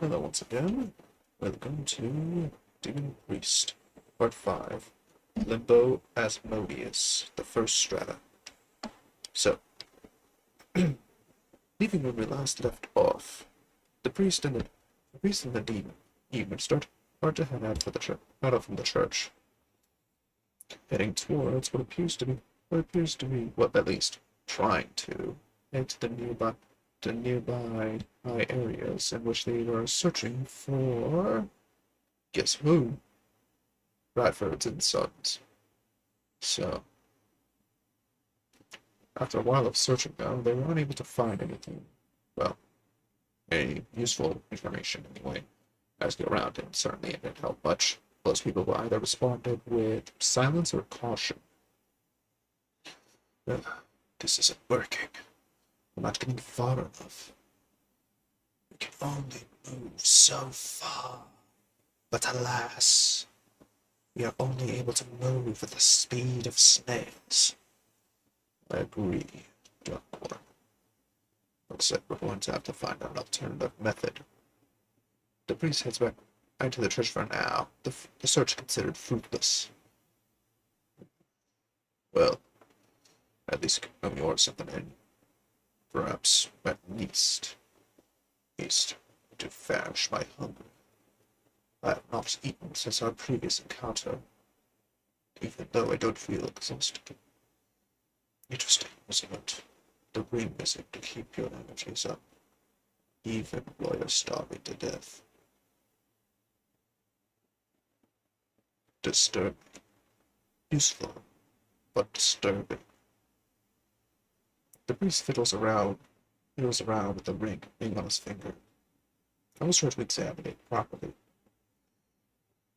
Hello once again. Welcome to Demon Priest, Part 5. Limbo Asmodeus, the first strata. So, leaving where we last left off, the priest and the demon start to head out out from the church, heading towards what at least trying to head to the nearby high areas in which they were searching for. Guess who? Bradford's and Sons. So, after a while of searching, though, they were unable to find anything. Well, any useful information anyway. Asking around, and certainly it didn't help much. Most people will either responded with silence or caution. Ugh, this isn't working. We're not getting far enough. We can only move so far. But alas, we are only able to move at the speed of snails. I agree, Doctor. Looks like we're going to have to find an alternative method. The priest heads back into the church for now. The search considered fruitless. Well, at least you can order something in. Perhaps, at least, to farish my hunger. I have not eaten since our previous encounter, even though I don't feel exhausted. Interesting, isn't it? The ring is able to keep your energies up, even while you're starving to death. Disturbing. Useful, but disturbing. The priest fiddles around with the ring on his finger. I was trying to examine it properly.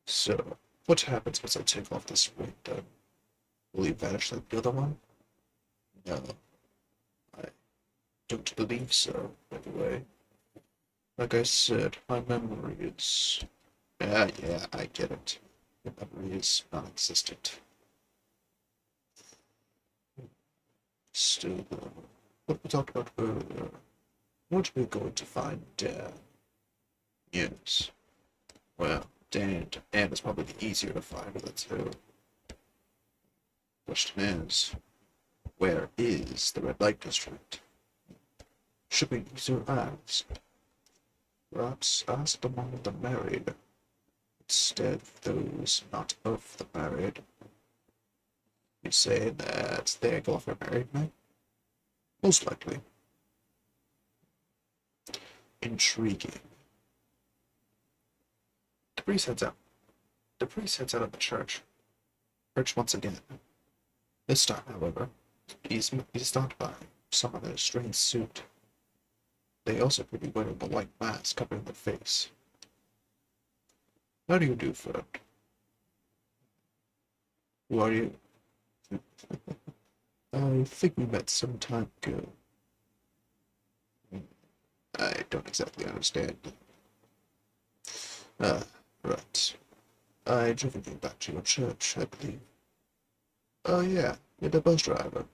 So, what happens once I take off this ring, then? Will he vanish like the other one? No, I don't believe so, anyway. Like I said, my memory is... yeah, I get it. Your memory is non-existent. Still, though, what we talked about earlier, what we're going to find Dan. Yes. Well, Dan is probably the easier to find of the two. Question is, where is the red light district? Should be easier ask. Perhaps ask among the married, instead of those not of the married. You say that they go for married men? Most likely. Intriguing. The priest heads out. The priest heads out of the church. Church once again. This time, however, he's stopped by someone in a strange suit. They also appear to be wearing a white mask covering their face. How do you do, friend? Who are you? I think we met some time ago. I don't exactly understand. Ah, right. I driven you back to your church, I believe. Oh yeah, you're the bus driver.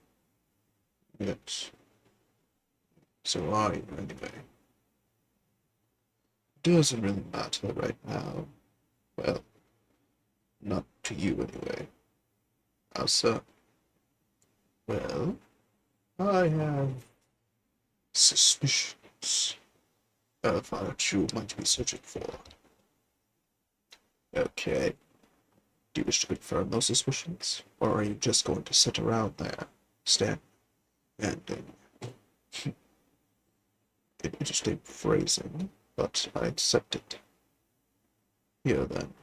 Yes. So are you, anyway? Doesn't really matter right now. Well, not to you, anyway. How so? Well, I have suspicions of what you might be searching for. Okay. Do you wish to confirm those suspicions? Or are you just going to sit around there, stand and interesting phrasing, but I accept it. Here then.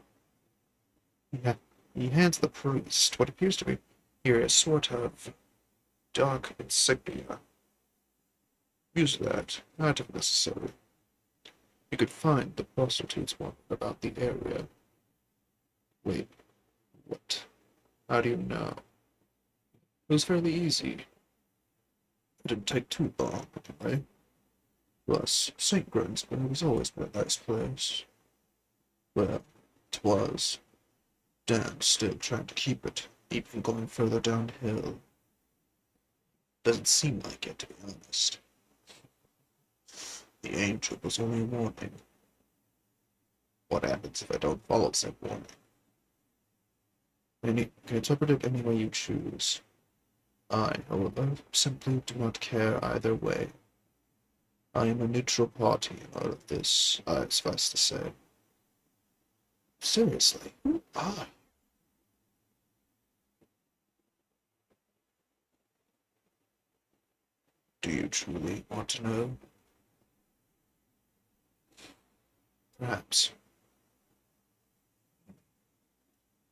Yeah. He hands the priest what appears to be here a sort of dark insignia. Use that, not if necessary. You could find the prostitutes one about the area. Wait, what? How do you know? It was fairly easy. It didn't take too long, anyway. Plus, St. Grinsburg has always been a nice place. Well, it was. Dan's still trying to keep it, even going further downhill. Doesn't seem like it, to be honest. The angel was only a warning. What happens if I don't follow said warning? You can interpret it any way you choose. I, however, simply do not care either way. I am a neutral party in all of this, I suffice to say. Seriously, who are you? Do you truly want to know? Perhaps.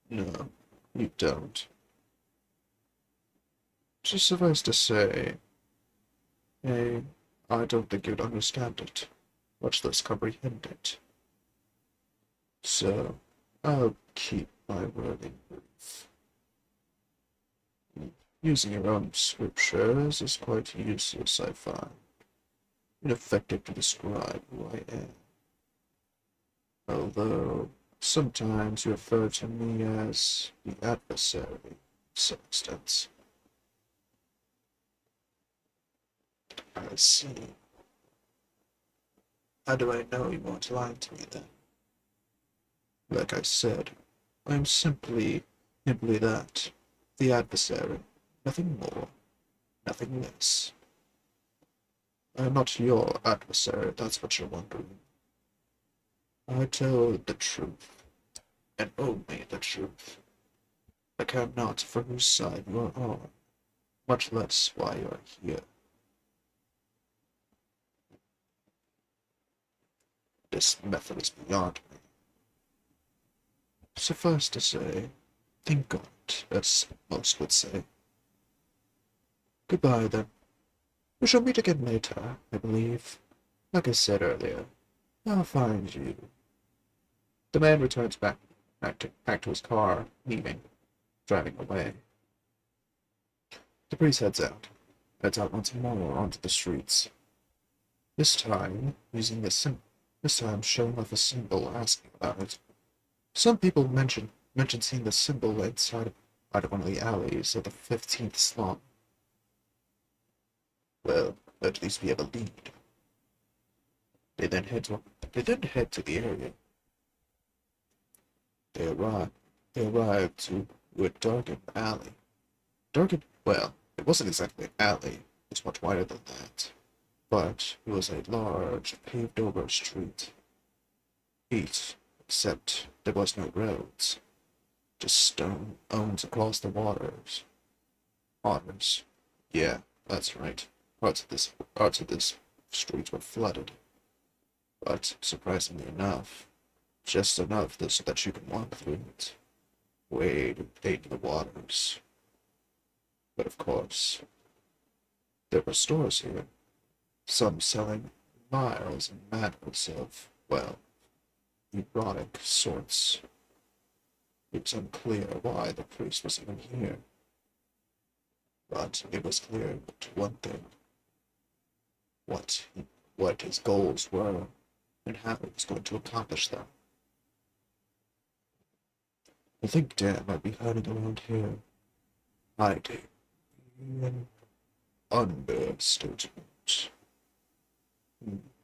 No, you don't. Just suffice to say, hey, I don't think you'd understand it, much less comprehend it. So, I'll keep my wording brief. Using your own scriptures is quite useless, I find. Ineffective to describe who I am. Although, sometimes you refer to me as the adversary, to some extent. I see. How do I know you weren't lying to me then? Like I said, I am simply that. The adversary. Nothing more, nothing less. I am not your adversary, if that's what you're wondering. I tell the truth, and only the truth. I care not for whose side you are on, much less why you are here. This method is beyond me. Suffice to say, think on it, as most would say. Goodbye, then. We shall meet again later, I believe. Like I said earlier, I'll find you. The man returns back to his car, leaving, driving away. The priest heads out once more onto the streets. This time, this time showing off a symbol, asking about it. Some people mention seeing the symbol out of one of the alleys of the 15th slum. Well, at least we have a lead. They then head to the area. They arrive to a darkened alley. Well, it wasn't exactly an alley. It was much wider than that. But it was a large, paved-over street. Except there was no roads. Just stone owns across the waters. Yeah, that's right. Parts of this street were flooded. But surprisingly enough, just enough so that you can walk through it. Wade into the waters. But of course, there were stores here, some selling miles and miles of, well, erotic sorts. It's unclear why the priest was even here, but it was clear one thing, what, what his goals were, and how he was going to accomplish them. I think Dan might be hiding around here, hiding. An understatement.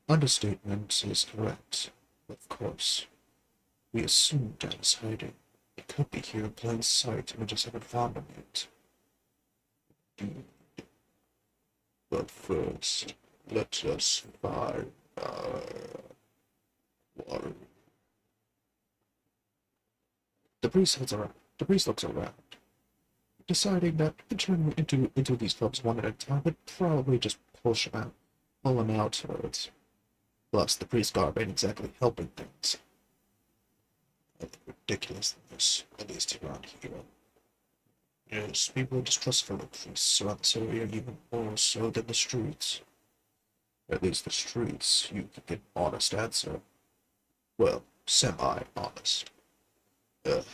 Understatement is correct, of course. We assume Dan is hiding. He could be here in plain sight and we just haven't found him yet. But first, let us find our water. The priest looks around, deciding that entering into these clubs one at a time would probably just pull him out towards. Plus, the priest garb ain't exactly helping things. I think ridiculousness, at least around here. Yes, people are distrustful of priests around this area even more so than the streets. At least the streets, you can get an honest answer. Well, semi-honest. Ugh,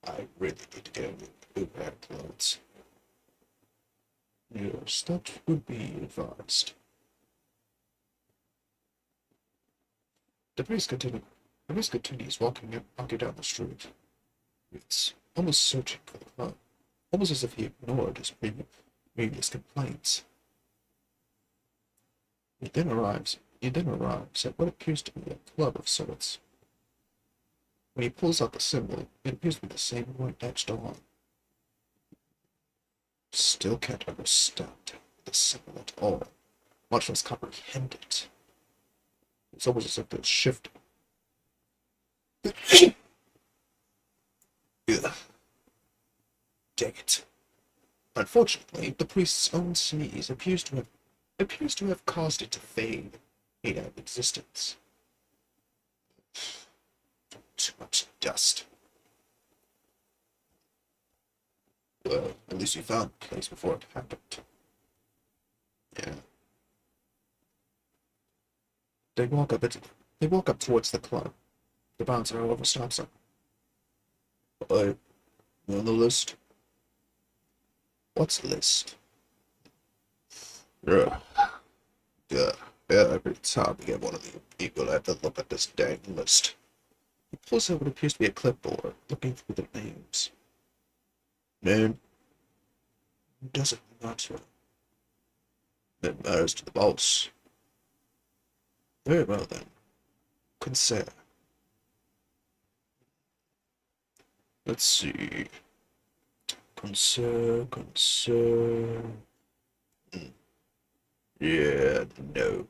I really need to get a new pair of clothes. Yes, that would be advised. The priest continued. The priest continues walking down the street. It's almost searching for the club, almost as if he ignored his previous complaints. He then arrives at what appears to be a club of sorts. When he pulls out the symbol, it appears to be the same one etched on. Still can't understand the symbol at all, much less comprehend it. It's almost as if it's shifting. Ugh, dang it. Unfortunately, the priest's own sneeze appears to have caused it to fade out of existence. Too much dust. Well, at least we found the place before it happened. Yeah. They walk up towards the club. The bouncer, however, stops them. You on the list? What's the list? Yeah. Yeah. Every time we get one of the people, I have to look at this dang list. He pulls out what appears to be a clipboard, looking through the names. Man, doesn't matter. It matters to the boss. Very well then. Consider. Let's see. Concern. Yeah, no.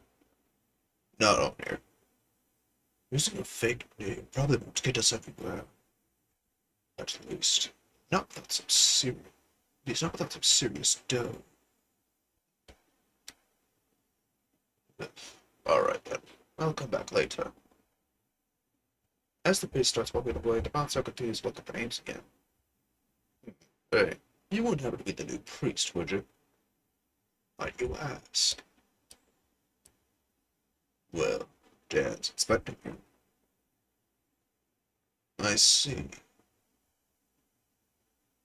Not on here. Using a fake name probably won't get us everywhere. At least. Not without some serious. It's not without some serious dough. Alright then. I'll come back later. As the priest starts walking away, the bouncer continues to look at the names again. Hey, you wouldn't happen to be the new priest, would you? Might you ask? Well, Dan's expecting you. I see.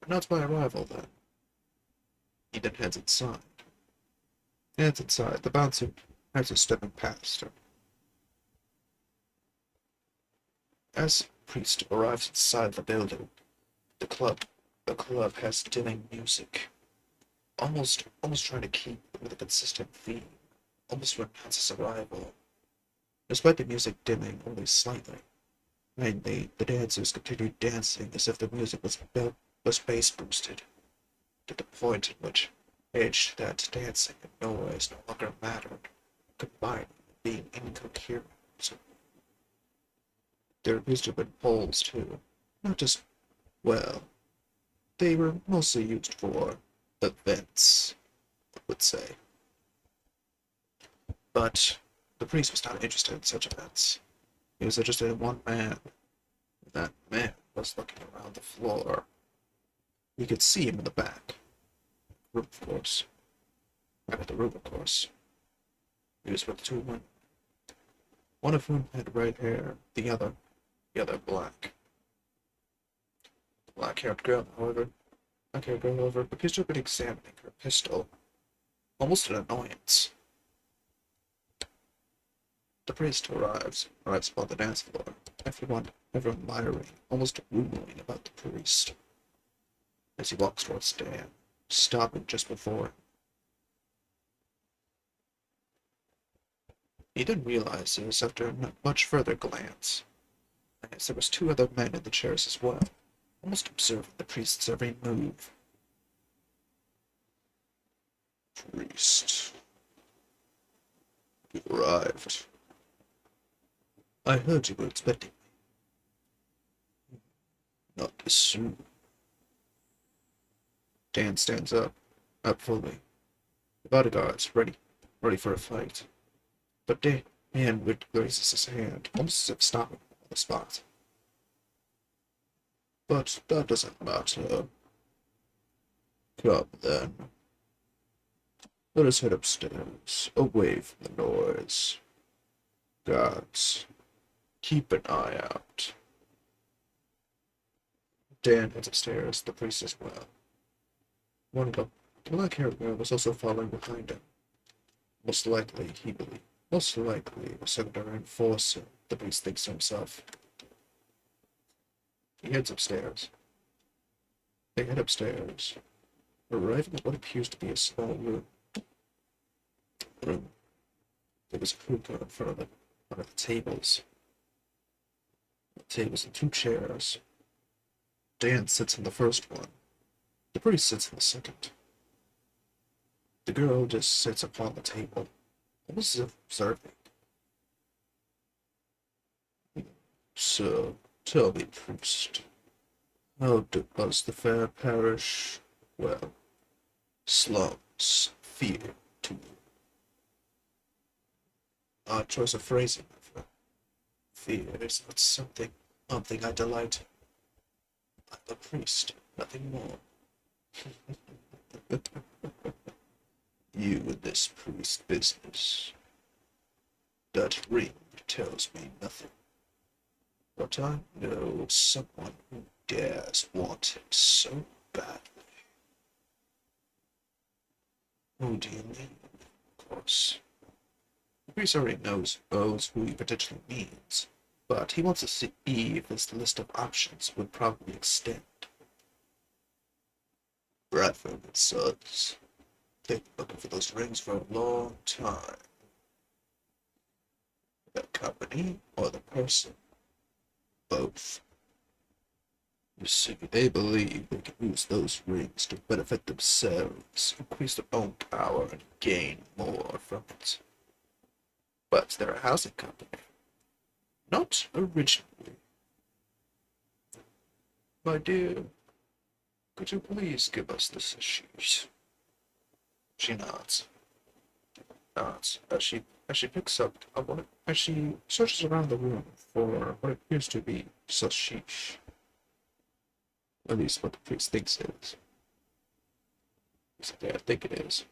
Announce my arrival, then. He then heads inside. The bouncer is stepping past her. As the priest arrives inside the building, the club has dimming music, almost trying to keep with a consistent theme, almost to announce his arrival. Despite the music dimming only slightly, mainly the dancers continued dancing as if the music was bass boosted, to the point in which that dancing and noise no longer mattered, combined with being incoherent. There appears to have been poles too, not just, well, they were mostly used for events, I would say. But the priest was not interested in such events. He was interested in one man. That man was looking around the floor. We could see him in the back. Room, of course. Back at the room, of course. He was with two men. One of whom had red hair, the other black. The black-haired girl, however, appears to have been examining her pistol, almost an annoyance. The priest arrives upon the dance floor, everyone admiring, almost rumoring about the priest, as he walks towards Dan, stopping just before him. He then realizes, after a much further glance, as there was two other men in the chairs as well, almost observing the priest's every move. Priest. You arrived. I heard you were expecting me. Not this soon. Dan stands up fully. The bodyguard's ready for a fight. But Dan raises his hand, almost as if stopping him on the spot. But that doesn't matter. Come then. Let us head upstairs, away from the noise. Guards, keep an eye out. Dan heads upstairs, the priest as well. One of the black-haired girl was also following behind him. Most likely a secondary enforcer, the priest thinks to himself. He heads upstairs. They head upstairs, arriving at what appears to be a small room. There was a hookah in front of the tables. tables and two chairs. Dan sits in the first one. The priest sits in the second. The girl just sits upon the table, almost as if observing. So, tell me, priest, how does the fair parish, well, slums, feel to you? Odd choice of phrasing, my friend. Fear is not something I delight in. I'm a priest, nothing more. You and this priest business. That ring tells me nothing. But I know someone who dares want it so badly. Who do you mean? Of course. The priest already knows who he potentially means, but he wants to see if his list of options would probably extend. Bradford and Sons. They've been looking for those rings for a long time. The company or the person? Both. You see, they believe they can use those rings to benefit themselves, increase their own power, and gain more from it. But they're a housing company. Not originally. My dear, could you please give us this sheet? She nods. Nods as she picks up as she searches around the room for what appears to be hashish. At least what the priest thinks it is. Exactly, I think it is.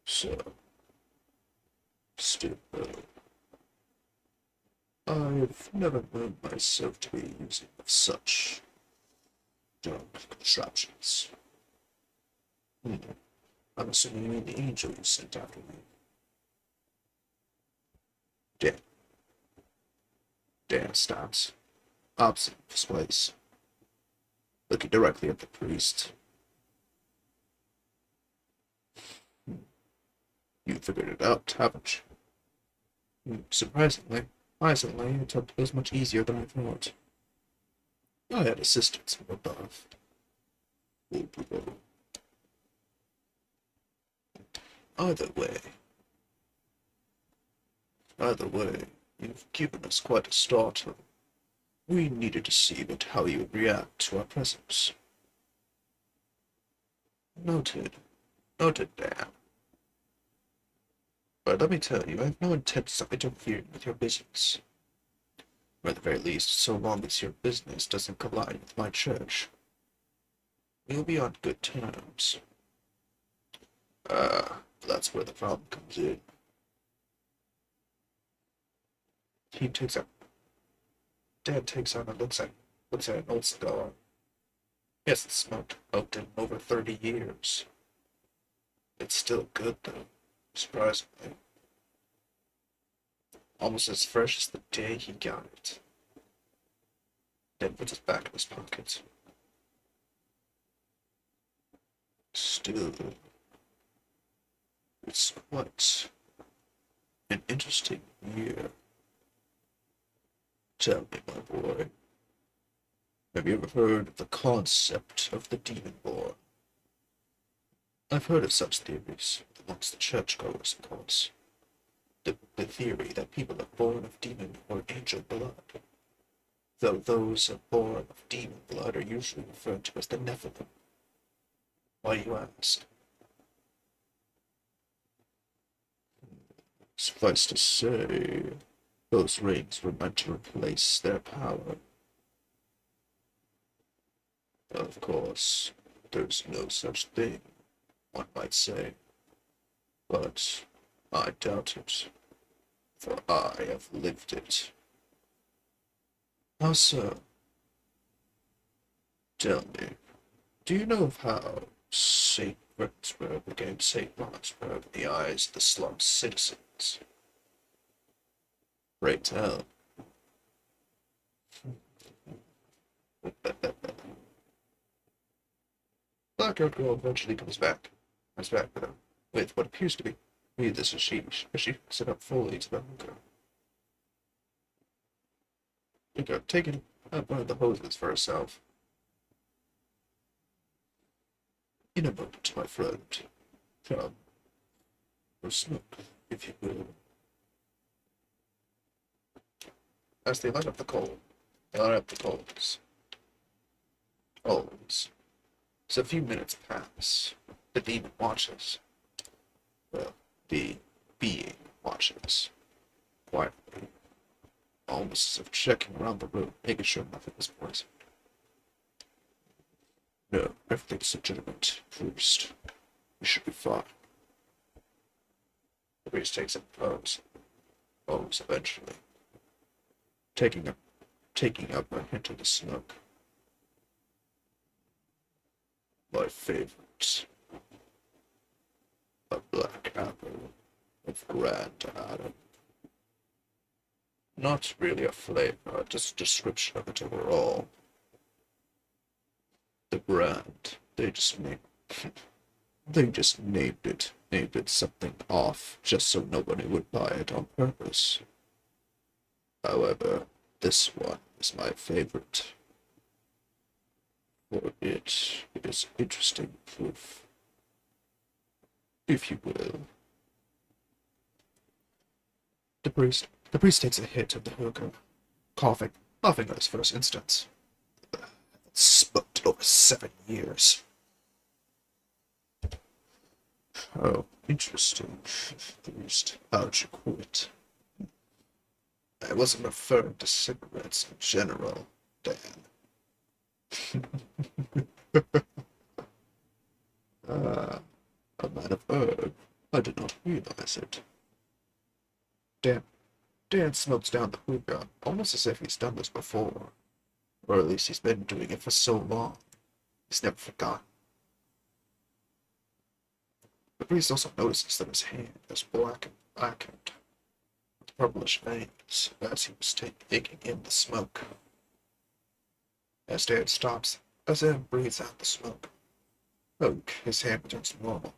So, still, I've never known myself to be using of such dark contraptions. Hmm. I'm assuming you mean the angel you sent after me. Dan. Dan stops, opposite of his place, looking directly at the priest. You figured it out, haven't you? Surprisingly, it was much easier than I thought. I had assistance from above. Either way, either way, you've given us quite a startle. We needed to see how you would react to our presence. Noted. Noted, Dan. But let me tell you, I have no intent of interfering with your business. Or at the very least, so long as your business doesn't collide with my church. We'll be on good terms. That's where the problem comes in. He takes out. Dad takes out and looks at an old cigar. He hasn't smoked in over 30 years. It's still good though, surprisingly. Almost as fresh as the day he got it. Dad puts it back in his pocket. Still, it's quite an interesting year. Tell me, my boy, have you ever heard of the concept of the demon-born? I've heard of such theories amongst the churchgoers, of course. The theory that people are born of demon or angel blood, though those born of demon blood are usually referred to as the Nephilim. Why, you ask? Suffice to say, those rings were meant to replace their power. Of course, there's no such thing, one might say. But I doubt it, for I have lived it. How so? Tell me, do you know of how St. Petersburg became St. Petersburg in the eyes of the slum citizens? Pray tell. Blackout Girl eventually comes back with what appears to be this hashish, as she picks it up fully to the hooker. Okay, taking out one of the hoses for herself. In a moment, my friend. Come, or smoke, if you will. As they light up the coal, they light up the coals. Always. As a few minutes pass, the demon watches. Well, the being watches. Quietly, almost as if checking around the room, making sure nothing was poisoned. No, everything's legitimate. Priest, we should be fine. The priest takes a pose. Pose eventually. Taking up a hint of the smoke. My favorite. A black apple of Grand Adam. Not really a flavor, just a description of it overall. The brand, they just named it something off just so nobody would buy it on purpose. However, this one is my favorite, for it is interesting proof, if you will. The priest takes a hit of the hookah, coughing at his first instance. Smoked it over 7 years. Oh, interesting. Priest, how'd you quit? I wasn't referring to cigarettes in general, Dan. Ah, a man of herb. I did not realize it. Dan, Dan smokes down the hookah, almost as if he's done this before. Or at least he's been doing it for so long. He's never forgotten. The priest also notices that his hand is blackened with purplish veins as he was taking in the smoke. As Dan stops, as Dan breathes out the smoke, his hand returns to normal.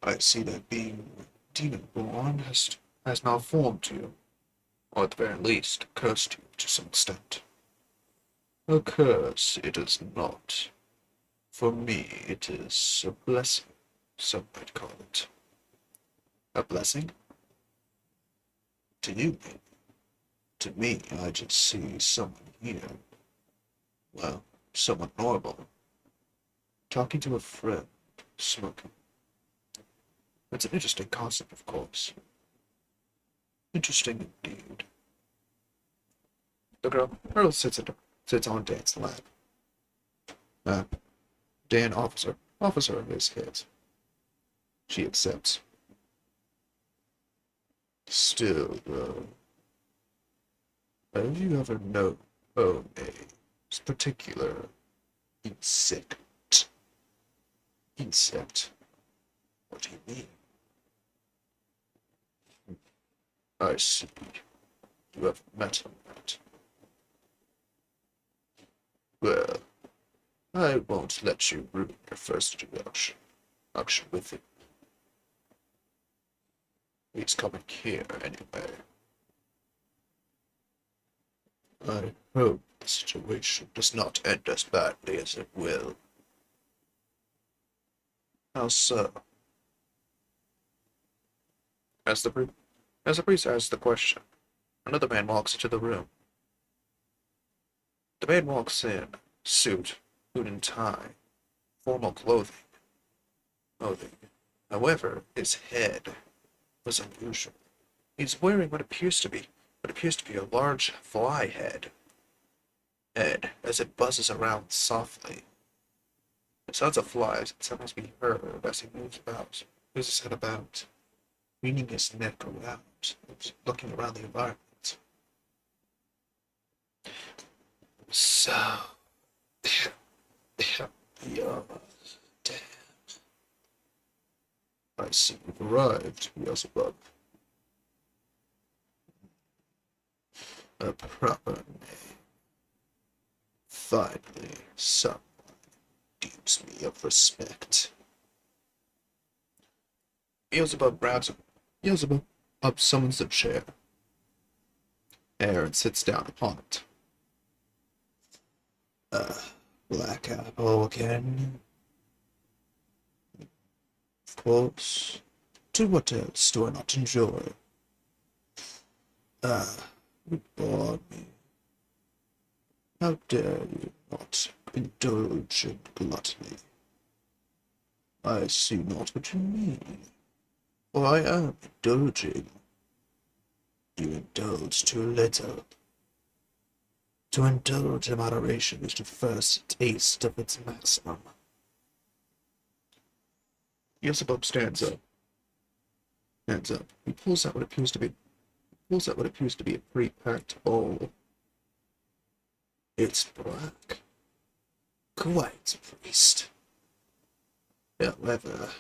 I see that being demon-born has malformed you, or at the very least, cursed you to some extent. A curse it is not. For me, it is a blessing, some might call it. A blessing? To you, maybe. To me, I just see someone here. Well, someone normal. Talking to a friend, smoking. It's an interesting concept, of course. Interesting indeed. The girl sits on Dan's lap. Uh, Dan offers her his hit. She accepts. Still, though, have you ever known a particular insect? Insect? What do you mean? I see. You have met him, right? Well, I won't let you ruin your first introduction with him. He's coming here anyway. I hope the situation does not end as badly as it will. How so? As the priest asks the question, another man walks into the room. The man walks in, suit and tie, formal clothing. However, his head was unusual. He's wearing what appears to be a large fly head as it buzzes around softly. The sounds of flies can sometimes be heard as he moves his head about, leaning his neck around, looking around the environment. So, yeah, damn. I see you've arrived, Beelzebub. A proper name. Finally, someone deems me of respect. Beelzebub grabs him. Beelzebub summons the chair. Aaron sits down upon it. Black apple again. Of course. To what else do I not enjoy? You bore me. How dare you not indulge in gluttony? I see not what you mean. For I am indulging. You indulge too little. To indulge in moderation is to first taste of its maximum. Yosibub stands up. Hands up. He pulls out what appears to be a pre-packed bowl. It's black. Quite, priest. However,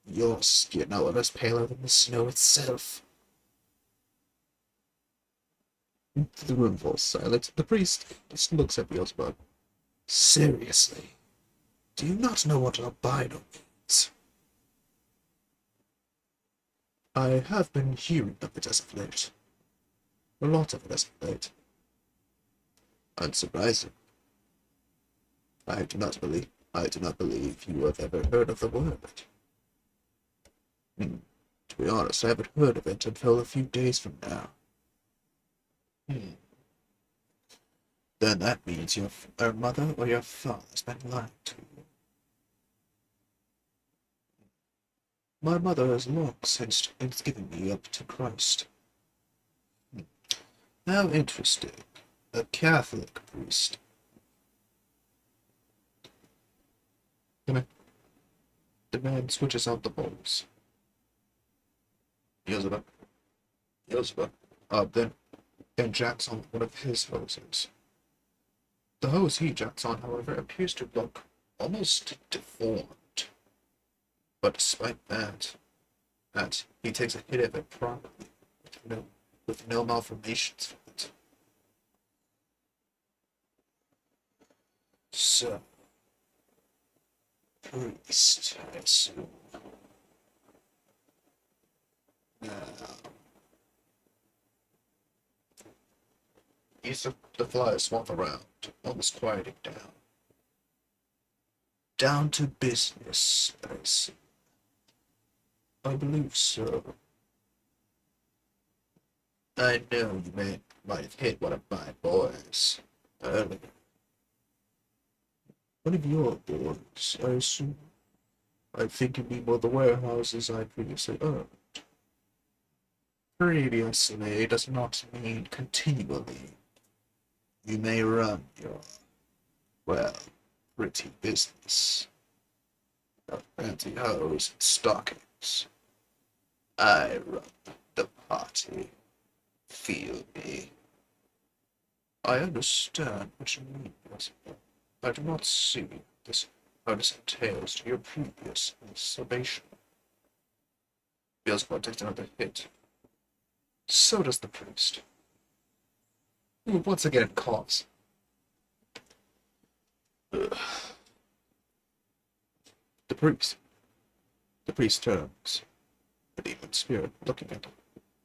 your skin, however, is paler than the snow itself. The room falls silent. The priest just looks at Beelzebub. Seriously, do you not know what albino means? I have been hearing of it as of late. A lot of it as of late. Unsurprising. I do not believe you have ever heard of the word. To be honest, I haven't heard of it until a few days from now. Then that means your mother or your father has been lying to you. My mother has long since given me up to Christ. How interesting. A Catholic priest. The man switches out the bulbs. Beelzebub. Then jacks on one of his hoses. The hose he jacks on, however, appears to look almost deformed. But despite that, he takes a hit of it properly, with no malformations from it. So, priest, I assume. Now, the fly swung around, almost quieting down. Down to business, I see. I believe so. I know you might have hit one of my boys earlier. One of your boys, I assume. I think you mean one of the warehouses I previously owned. Previously does not mean continually. You may run your, well, pretty business of pantyhose and stockings. I run the party. Feel me. I understand what you mean, Elizabeth. I do not see how this entails to your previous salvation. Beelzebub takes another hit. So does the priest, who once again coughs. Ugh. The priest turns, a demon spirit looking at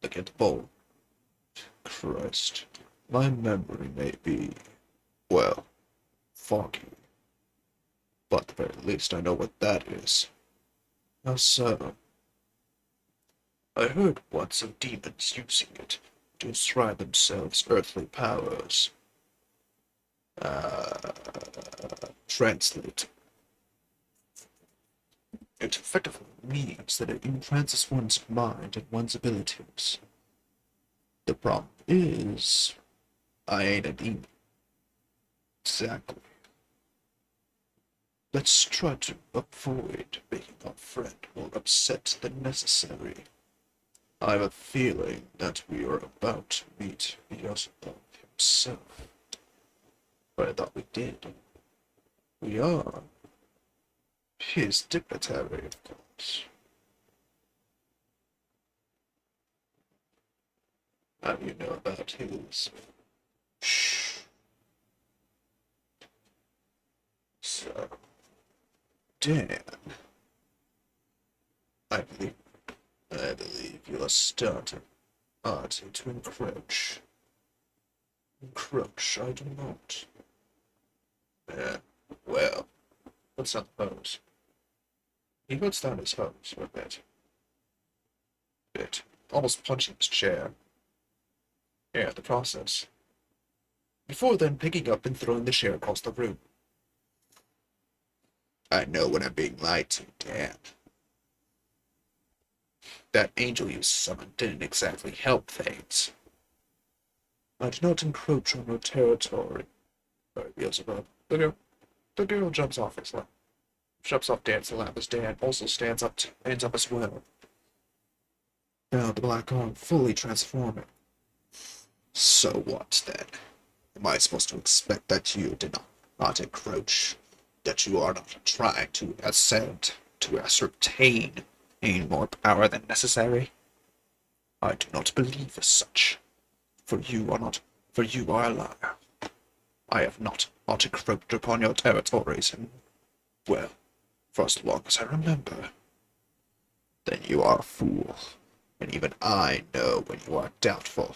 the bowl. Christ, my memory may be, well, foggy, but at the very least I know what that is. How so? I heard once of demons using it to ascribe themselves earthly powers. Translate. It effectively means that it entrances one's mind and one's abilities. The problem is, I ain't a demon. Exactly. Let's try to avoid making our friend more upset than necessary. I have a feeling that we are about to meet Beelzebub himself. But I thought we did. We are. His dignitary, of course. How do you know about his? Shh. So, Dan, I believe you are starting to encroach. Encroach, I do not. Eh, well, puts down the hose. He puts down his hose for a bit, almost punching his chair. Yeah, the process. Before then picking up and throwing the chair across the room. I know when I'm being lied to, Dan. That angel you summoned didn't exactly help things. I do not encroach on your territory, Beelzebub. The girl jumps off Dan's lap as Dan also stands up as well. Now the black arm fully transforming. So what then? Am I supposed to expect that you did not encroach? That you are not trying to ascend, to ascertain, any more power than necessary? I do not believe as such. For you are not, for you are a liar. I have not encroached upon your territories, and, well, for as long as I remember. Then you are a fool, and even I know when you are doubtful.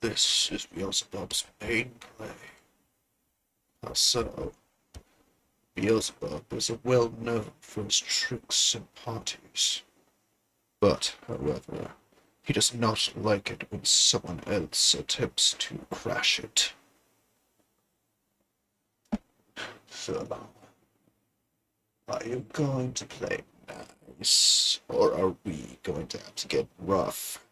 This is Beelzebub's main play. How so? Beelzebub is well known for his tricks and parties. But, however, he does not like it when someone else attempts to crash it. So, are you going to play nice, or are we going to have to get rough?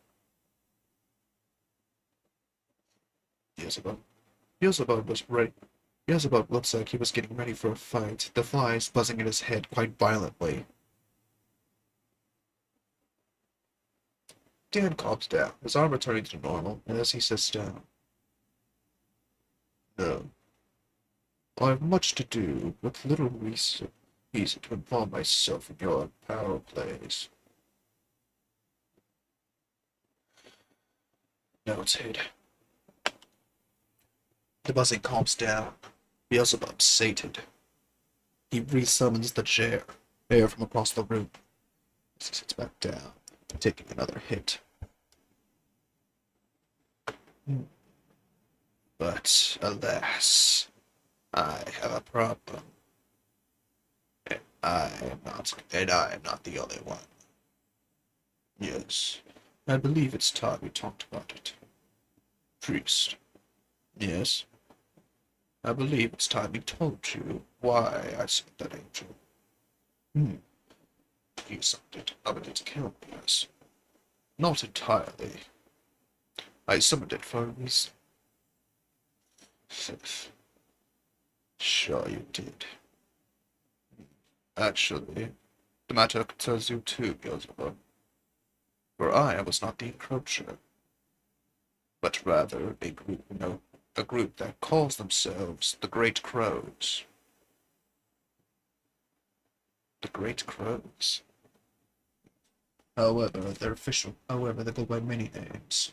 Beelzebub. Beelzebub was right. Beelzebub looks like he was getting ready for a fight, the flies buzzing in his head quite violently. Dan calms down, his arm returning to normal, and as he sits down. No, I have much to do, with little reason to involve myself in your power plays. Noted. The buzzing calms down. Beelzebub sated. He resummons the chair, air from across the room, as he sits back down, taking another hit. But, alas, I have a problem. And I am not the only one. Yes, I believe it's time we talked about it. Priest. Yes, I believe it's time we told you why I sent that angel. Hmm, you summoned it, summoned it to kill me, yes. Not entirely. I summoned it for a reason. Sure you did. Actually, the matter concerns you too, Beelzebub. For I was not the encroacher, but rather a group that calls themselves the Great Crows. The Great Crows. However, they go by many names.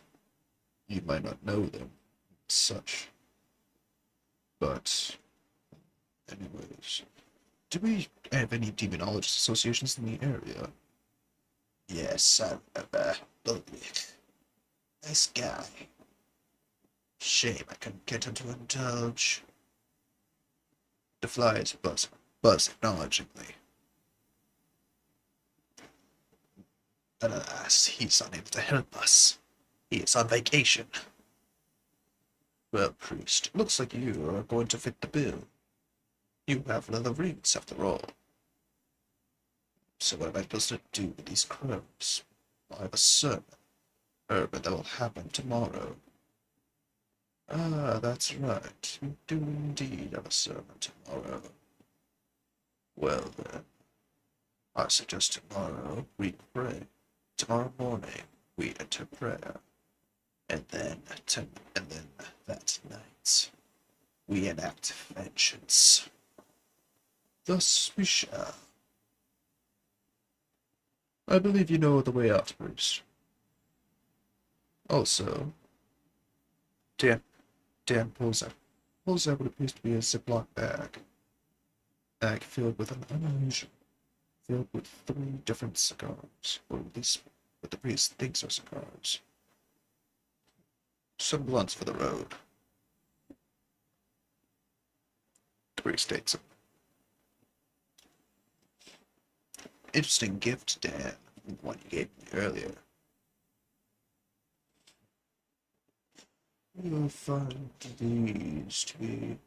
You might not know them, such. But, anyways, do we have any demonologist associations in the area? Yes, I remember. Ludwig. Nice guy. Shame I couldn't get him to indulge. The flies buzz acknowledgingly. Alas, he's unable to help us. He is on vacation. Well, priest, looks like you are going to fit the bill. You have leather rings, after all. So what am I supposed to do with these crows? I have a sermon. But that will happen tomorrow. Ah, that's right. You do indeed have a sermon tomorrow. Well then, I suggest tomorrow we pray. Tomorrow morning we enter prayer. And then that night we enact vengeance. Thus we shall. I believe you know the way out, Bruce. Also, Dan pulls out what appears to be a Ziploc bag filled with filled with 3 different cigars, or at least what the priest thinks are cigars. Some blunts for the road, the priest states. Interesting gift, Dan, the one you gave me earlier. You'll find these to be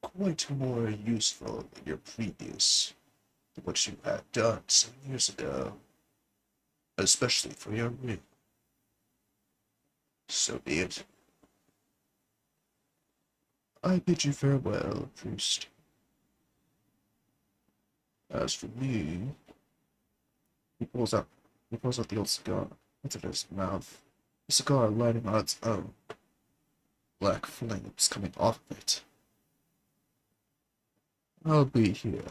quite more useful than your previous, what you had done some years ago, especially for your ring. So be it. I bid you farewell, priest. As for me, he pulls out, he pulls out the old cigar, puts it in his mouth. The cigar lighting on its own, black flames coming off of it. I'll be here,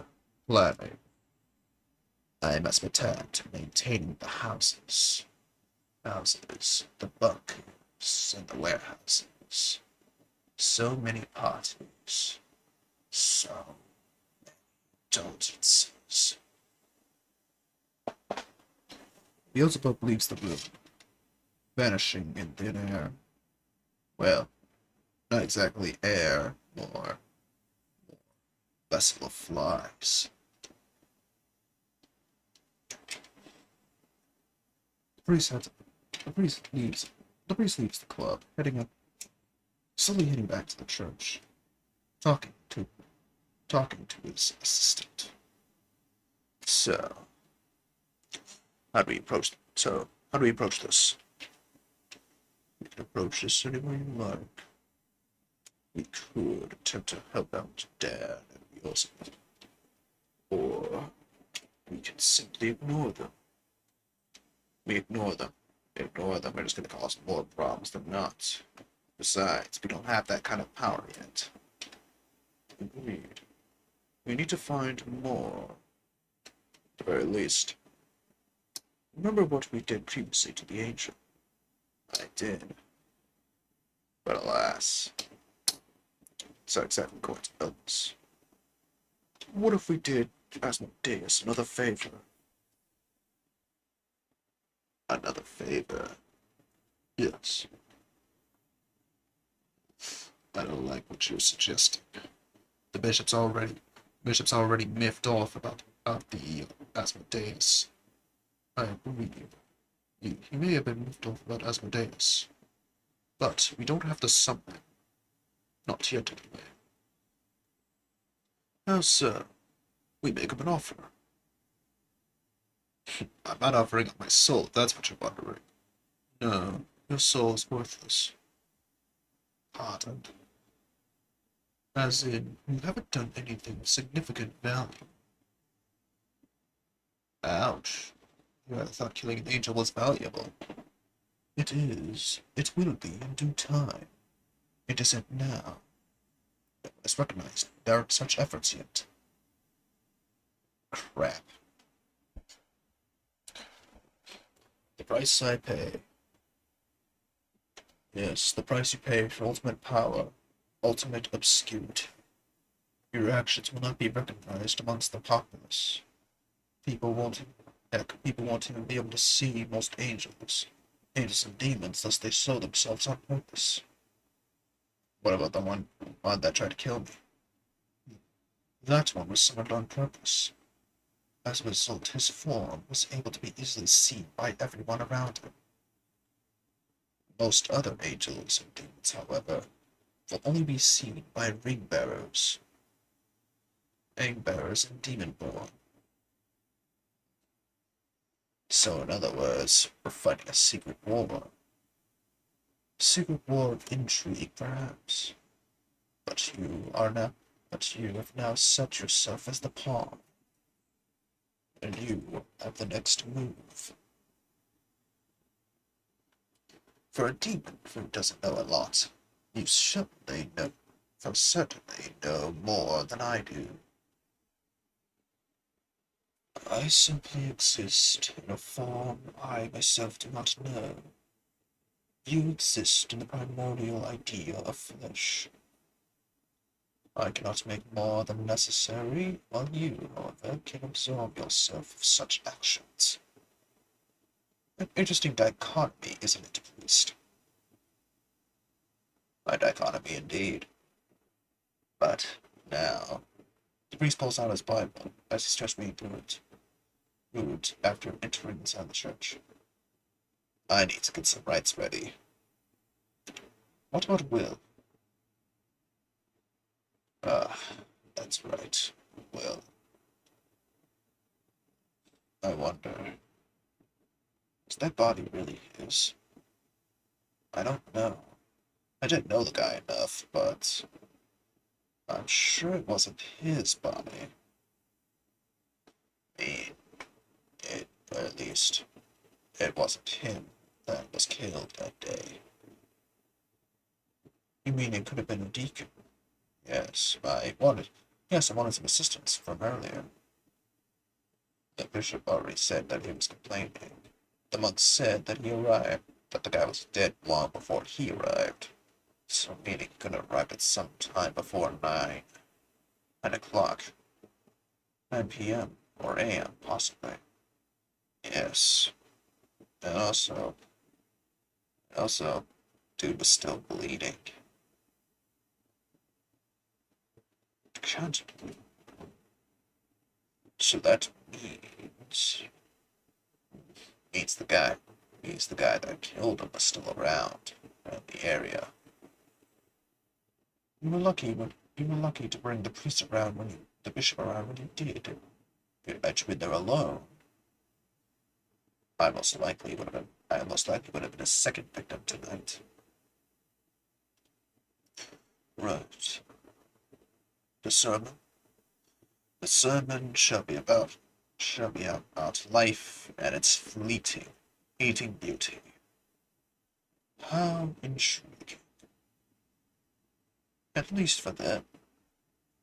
planning. I must return to maintaining the houses, the bunkers, and the warehouses. So many parties, so many indulgences. Beelzebub leaves the room, vanishing in thin air. Well, not exactly air, more vessel of flies. The priest heads the priest leaves the club, slowly heading back to the church, talking to his assistant. So, how do we approach this? We can approach this any way you like. We could attempt to help out Dan and Joseph, or we can simply ignore them. We ignore them. We're just going to cause more problems than not. Besides, we don't have that kind of power yet. Agreed. We need to find more. At the very least. Remember what we did previously to the angel? I did. But alas, it's not exactly going to help us. What if we did Asmodeus another favor? Another favor? Yes. I don't like what you're suggesting. The bishop's already miffed off about the Asmodeus. I agree. He may have been miffed off about Asmodeus. But we don't have to summon him. Not yet, anyway. How so? We make him an offer. I'm not offering up my soul, if that's what you're wondering. No, your soul is worthless. Pardoned. As in, you haven't done anything of significant value. Ouch. I thought killing an angel was valuable. It is. It will be in due time. It isn't now. It's recognized there aren't such efforts yet. Crap. The price I pay. Yes, the price you pay for ultimate power, ultimate obscurity. Your actions will not be recognized amongst the populace. People won't even be able to see most angels and demons, thus they show themselves on purpose. What about the one that tried to kill me? That one was summoned on purpose. As a result, his form was able to be easily seen by everyone around him. Most other angels and demons, however, will only be seen by ring-bearers and demon-born. So, in other words, we're fighting a secret war. Secret war of intrigue, perhaps. But you have now set yourself as the pawn. And you have the next move. For a demon who doesn't know a lot, you certainly know more than I do. I simply exist in a form I myself do not know. You exist in the primordial idea of flesh. I cannot make more than necessary, while you, however, can absorb yourself of such actions. An interesting dichotomy, isn't it, priest? My dichotomy indeed. But now, the priest pulls out his Bible as he starts reading through it after entering inside the church. I need to get some rites ready. What about Will? Ah, that's right. Will. I wonder, is that body really his? I don't know. I didn't know the guy enough, but I'm sure it wasn't his body. I or at least, it wasn't him that was killed that day. You mean it could have been a deacon? Yes, I wanted some assistance from earlier. The bishop already said that he was complaining. The monk said that that the guy was dead long before he arrived. So meaning he could have arrived at some time before 9 o'clock, 9 p.m. or a.m. possibly. Yes, and also, dude was still bleeding. Can't. So that means the guy that killed him was still around in the area. You were lucky to bring the bishop around when you did. Had you been there alone, I most likely would have been a second victim tonight. Right. The sermon? The sermon shall be about life and its fleeting beauty. How intriguing. At least for them.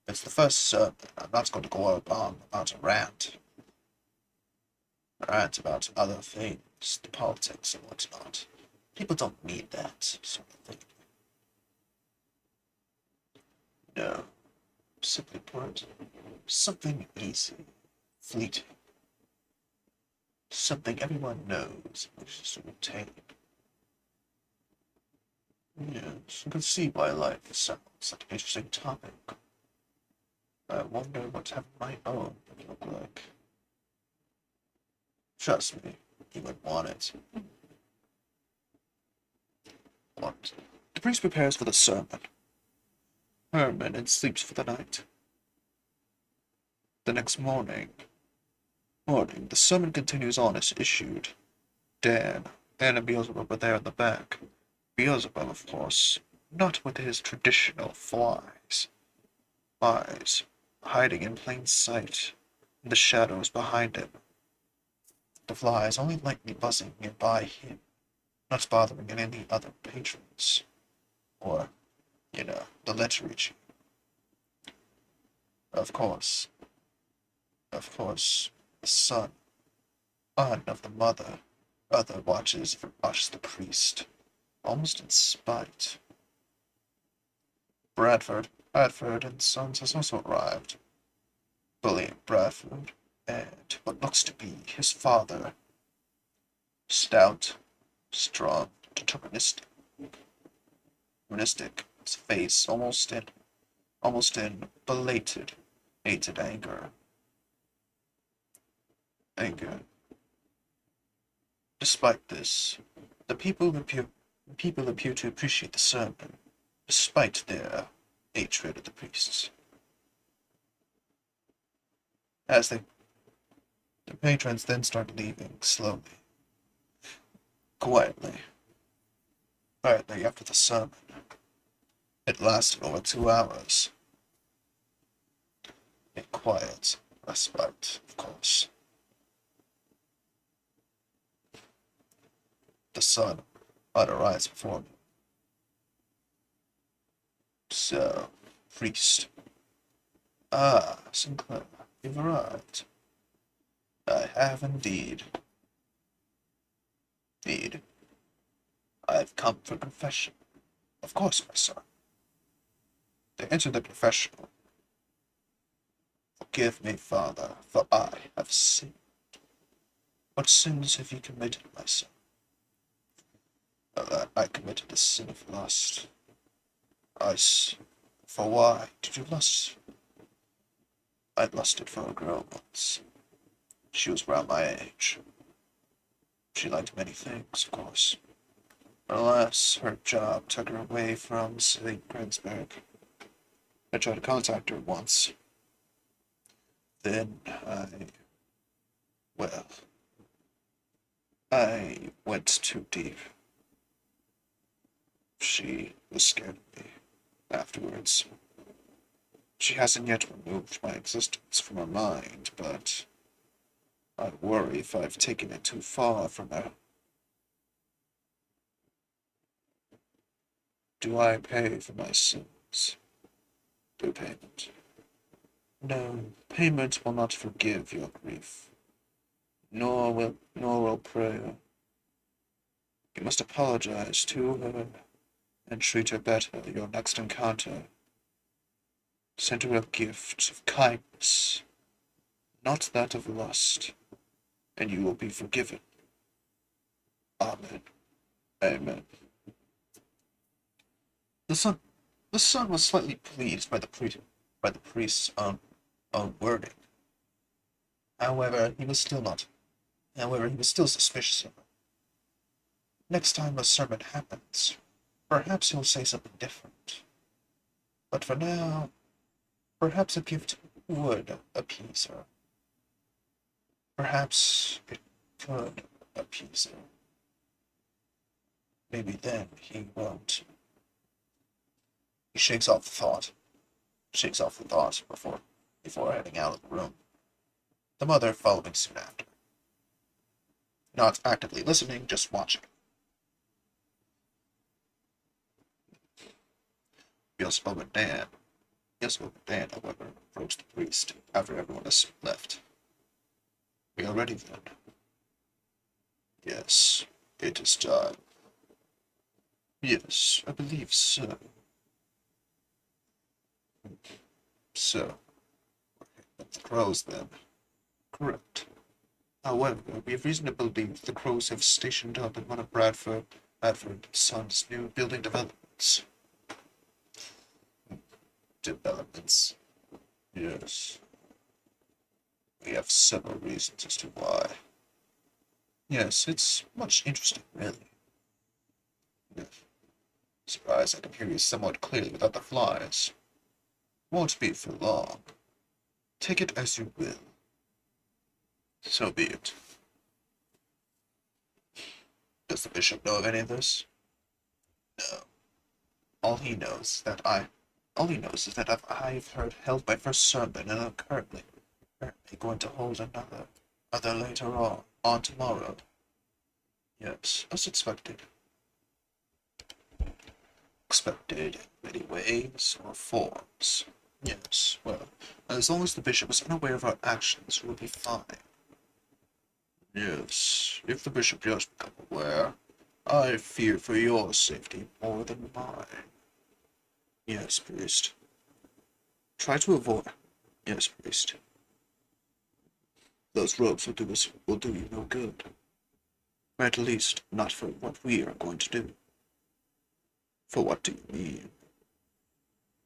It's the first sermon. I'm not going to go on about a rant about other things, the politics and whatnot. People don't need that sort of thing. No. Simply put, something easy, fleeting, something everyone knows and wishes to obtain. Yes, I can see why life is such an interesting topic. I wonder what having my own would look like. Trust me, you would want it. What? The priest prepares for the sermon. Herman and sleeps for the night. The next morning, the sermon continues on as issued. Dan and Beelzebub are there in the back. Beelzebub, of course, not with his traditional eyes, hiding in plain sight in the shadows behind him. The flies only lightly buzzing nearby him, not bothering any other patrons, or, the liturgy. Of course, the son of the other watches the priest, almost in spite. Bradford and Sons has also arrived, bullying Bradford and what looks to be his father. Stout, strong, deterministic, his face almost in belated, hated anger. Anger. Despite this, the people appear to appreciate the sermon, despite their hatred of the priests. As the patrons then start leaving slowly, quietly, after the sermon. It lasted over 2 hours. A quiet respite, of course. The sun might arise before me. So, priest. Ah, Sinclair, you've arrived. I have indeed. Indeed. I've come for confession. Of course, my son. They entered the confessional. Forgive me, Father, for I have sinned. What sins have you committed, my son? I committed the sin of lust. For why did you lust? I lusted for a girl once. She was around my age. She liked many things, of course. But alas, her job took her away from St. Petersburg. I tried to contact her once. Then well, I went too deep. She was scared of me afterwards. She hasn't yet removed my existence from her mind, but I worry if I've taken it too far from her. Do I pay for my sins through payment? No, payment will not forgive your grief, nor will prayer. You must apologize to her and treat her better your next encounter. Send her a gift of kindness, not that of lust, and you will be forgiven. Amen. Amen. The son, the son was slightly pleased by the priest's own wording. However, he was still not. However, he was still suspicious of her. Next time a sermon happens, perhaps he'll say something different. But for now, perhaps a gift would appease her. Perhaps it could appease her. Maybe then he won't. He shakes off the thought before heading out of the room. The mother following soon after. Not actively listening, just watching. Beelzebub and Dan, however, approached the priest after everyone has left. We are ready then. Yes, it is time. Yes, I believe so. So, the crows then. Correct. However, we have reason to believe the crows have stationed up in one of Bradford Son's new building developments. Developments? Yes. We have several reasons as to why. Yes, it's much interesting, really. Yes. Surprised I can hear you somewhat clearly without the flies. Won't be for long. Take it as you will. So be it. Does the bishop know of any of this? No. All he knows is that I've held my first sermon and I'm currently going to hold other later on tomorrow. Yes, as expected. Expected in many ways or forms. Yes, well, as long as the bishop is unaware of our actions, we'll be fine. Yes, if the bishop does become aware, I fear for your safety more than mine. Yes, priest. Try to avoid. Yes, priest. Those robes will do you no good. Or at least, not for what we are going to do. For what do you mean?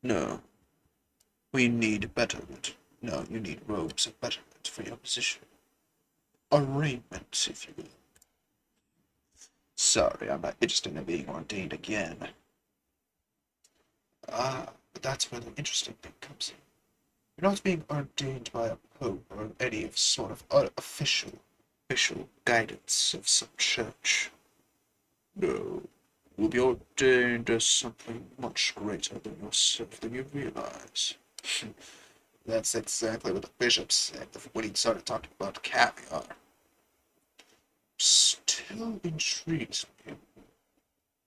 No, we need betterment. No, you need robes of betterment for your position. Arraignment, if you will. Sorry, I'm not interested in being ordained again. But that's where the interesting thing comes in. You're not being ordained by a pope or any sort of official guidance of some church. No, you'll be ordained as something much greater than yourself than you realize. That's exactly what the bishop said when he started talking about caviar. Still intrigues me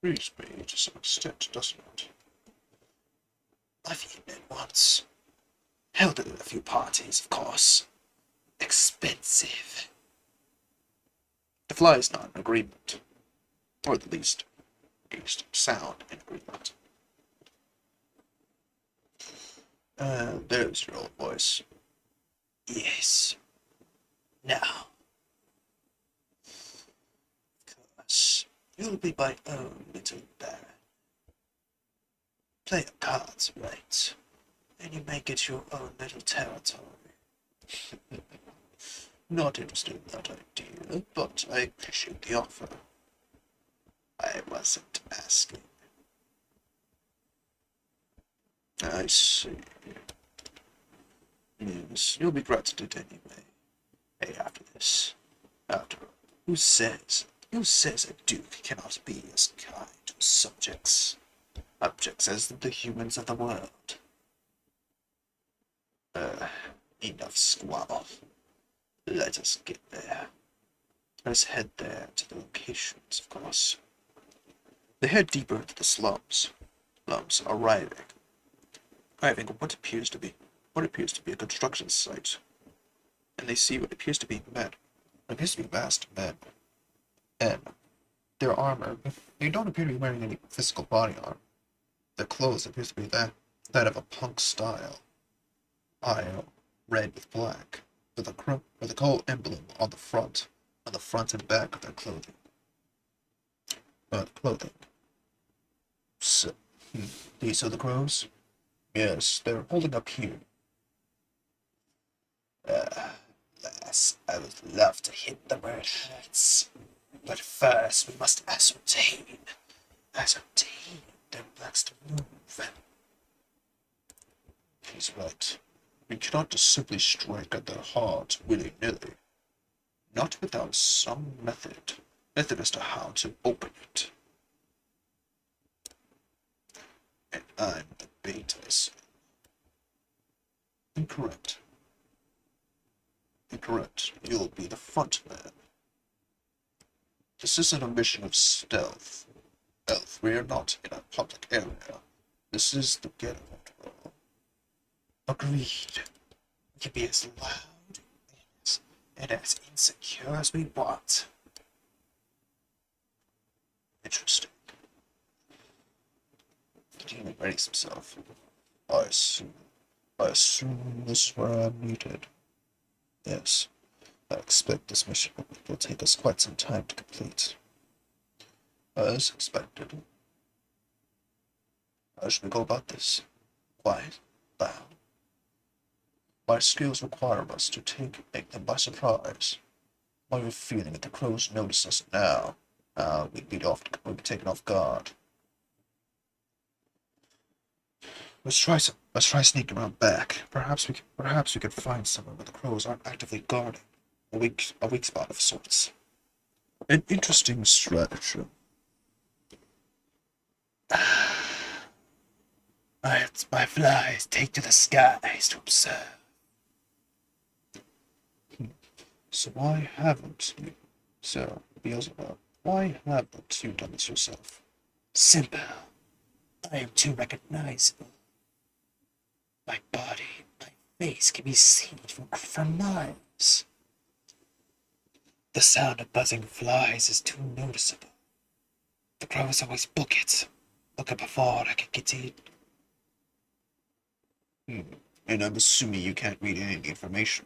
to some extent, doesn't it? I've eaten it once. Held it at a few parties, of course. Expensive. The fly is not in agreement, or at least sound in agreement. There's your old voice. Yes. Now, of course, you'll be my own little baron. Play your cards right, and you make it your own little territory. Not interested in that idea, but I appreciate the offer. I wasn't asking. I see. Yes, you'll be granted it anyway. Hey, after this. After all, who says a duke cannot be as kind to his subjects as the humans of the world? Uh, Enough squabble. Let us get there. Let's head there to the locations, of course. They head deeper into the slums. Slums, arriving at what appears to be a construction site, and they see what appears to be vast men, and their armor. They don't appear to be wearing any physical body armor. Their clothes appears to be that of a punk style, I red with black, with a coal emblem on the front and back of their clothing. Clothing. So, these are the crows? Yes, they're holding up here. Yes, I would love to hit them where it hurts. But first, we must ascertain their next move. He's right. We cannot just simply strike at their heart willy-nilly. Not without some method as to how to open it. And I'm the bait, I say. Incorrect. Incorrect. You'll be the front man. This isn't a mission of stealth. We are not in a public area. This is the ghetto, after all. Agreed. We can be as loud and as insecure as we want. Interesting. He readies himself. I assume this is where I'm needed. Yes. I expect this mission will take us quite some time to complete. As expected. How should we go about this? Quiet, loud. My skills require us to make them by surprise. I have a feeling that the crows notice us now. We'd be taken off guard. Let's try sneaking around back. Perhaps we could find somewhere where the crows aren't actively guarding. A weak spot of sorts. An interesting strategy. My flies take to the skies to observe. So why haven't you, Sir Beelzebub? Why haven't you done this yourself? Simple. I am too recognizable. My body, my face can be seen from miles. The sound of buzzing flies is too noticeable. The crows always book it. Look it before I can get in. And I'm assuming you can't read any information.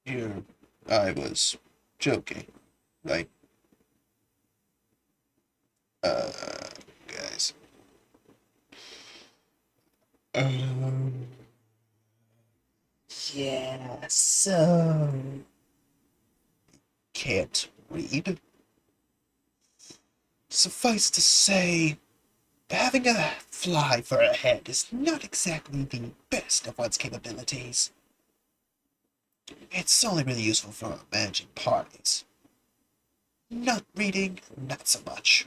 Here, I was joking, right? Guys. Um, yeah, so... Can't read? Suffice to say, having a fly for a head is not exactly the best of one's capabilities. It's only really useful for managing parties. Not reading, not so much.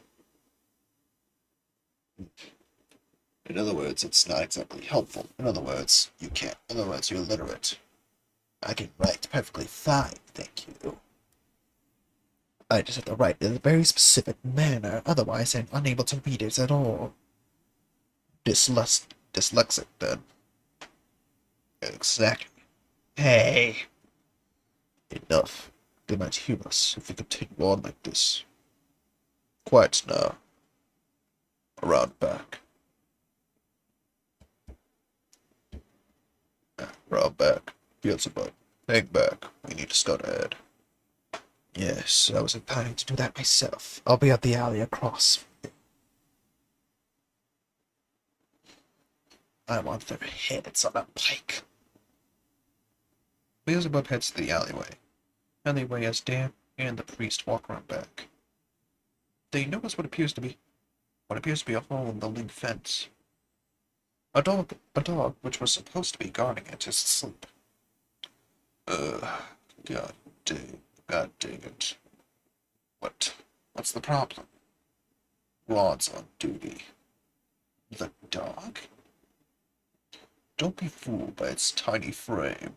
In other words, it's not exactly helpful. In other words, you're illiterate. I can write perfectly fine, thank you. I just have to write in a very specific manner, otherwise I'm unable to read it at all. Dyslexic, then. Exactly. Hey! Enough. They might hear us if we continue on like this. Quiet now. Around back. Around back. Beelzebub. Hang back. We need to scout ahead. Yes, I was planning to do that myself. I'll be at the alley across. I want their heads on a pike. Beelzebub heads to the alleyway. Alleyway as Dan and the priest walk around back. They notice what appears to be a hole in the link fence. A dog which was supposed to be guarding it is asleep. God God dang it. What's the problem? Rod's on duty. The dog? Don't be fooled by its tiny frame.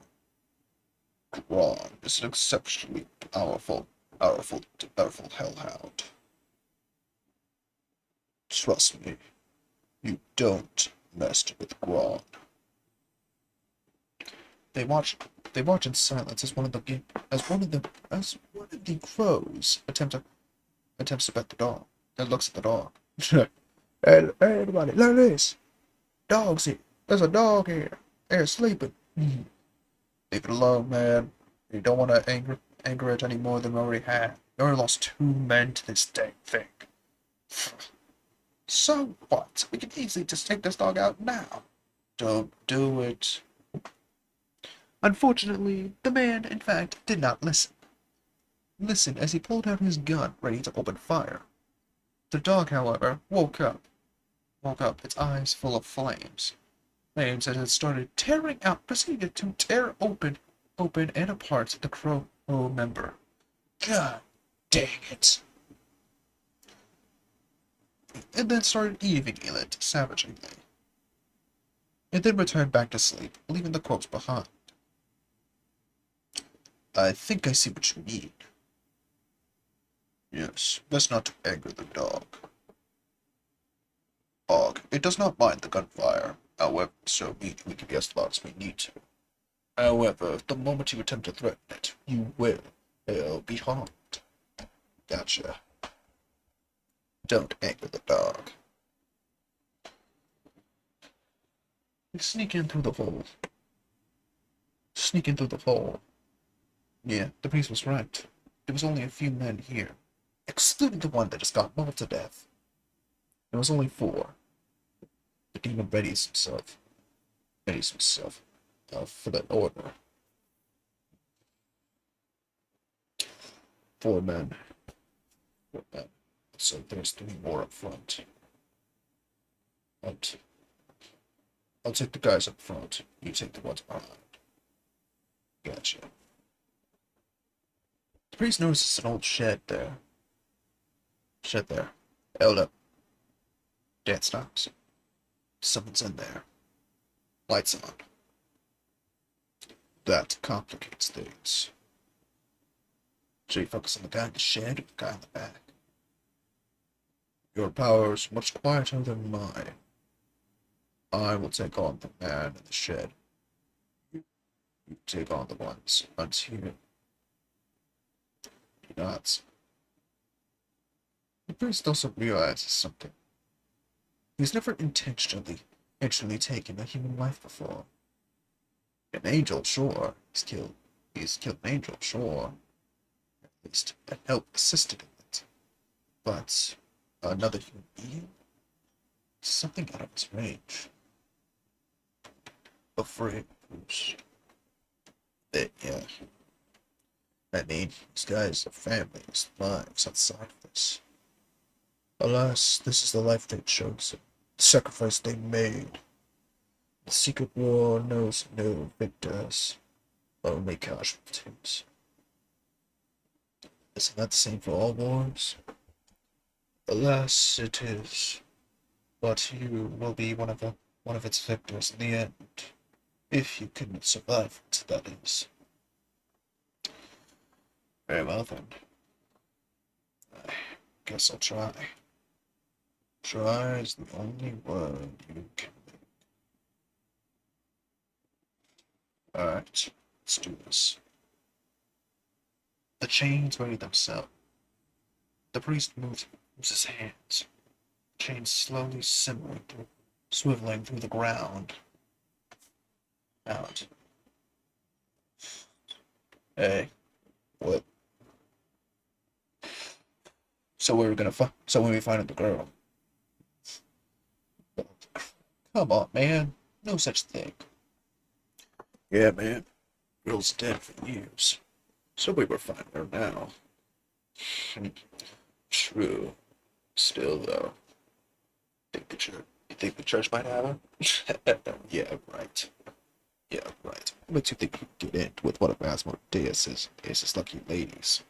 Ron is an exceptionally powerful hellhound. Trust me, you don't mess with Gron. They watch they watch in silence as one of the crows attempts to pet the dog. Then looks at the dog. Hey, everybody, look at this. Dog's here. There's a dog here. They're sleeping. Leave it alone, man. You don't want to anger it any more than we already had. You already lost 2 men to this dang thing. So what? We can easily just take this dog out now. Don't do it. Unfortunately, the man, in fact, did not listen. Listen as he pulled out his gun, ready to open fire. The dog, however, woke up, its eyes full of flames. Flames that had started proceeded to tear open and apart the crow member. God dang it. And then started eating it savagely. It then returned back to sleep, leaving the corpse behind. I think I see what you mean. Yes, best not to anger the dog. It does not mind the gunfire, however, so we can be as loud as we need to. However, the moment you attempt to threaten it, you will be harmed. Gotcha. Don't anger the dog. Sneak in through the hole. Sneak in through the hole. Yeah, the priest was right. There was only a few men here, excluding the one that just got mauled to death. There was only 4. The demon readies himself for that order. 4 men. 4 men. So there's 3 more up front. I'll take the guys up front. You take the ones behind. Gotcha. The priest notices an old shed there. Held up. Dad stops. Someone's in there. Lights on. That complicates things. Should we focus on the guy in the shed or the guy in the back? Your power is much quieter than mine. I will take on the man in the shed. You take on the ones here. He nods. The priest also realizes something. He's never intentionally taken a human life before. An angel, sure. He's killed an angel, sure. At least that help assisted in it. But another human being? Something out of his range. Afraid, Bruce. Yeah. I mean, these guys have families, lives outside of this. Alas, this is the life they chose, the sacrifice they made. The secret war knows no victors, only casualties. Isn't that the same for all wars? Alas, it is. But you will be one of its victors in the end, if you can survive it, that is. Very well then. I guess I'll try. Try is the only word you can make. Alright, let's do this. The chains ready themselves. The priest moves his hands. The chains slowly swiveling through the ground. Out. Hey, what? So when we find the girl. Come on, man. No such thing. Yeah, man. Girl's dead for years. So we were finding her now. True. Still, though. You think the church might have her? Yeah, right. Yeah, right. What makes you think you can get in with one of Asmodeus's lucky ladies?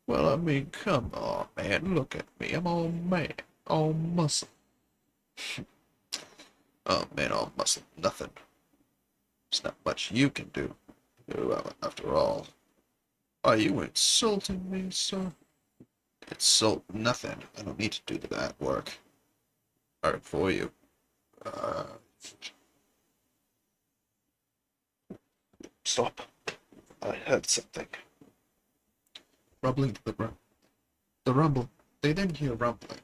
Well, I mean, come on, man. Look at me. I'm all man. All muscle. Oh, man, all muscle. Nothing. There's not much you can do. Well, after all. Are you insulting me, sir? Insult nothing. I don't need to do that work. Alright, for you. Uh, Stop. I heard something. Rumbling to the rumble. They then hear rumbling.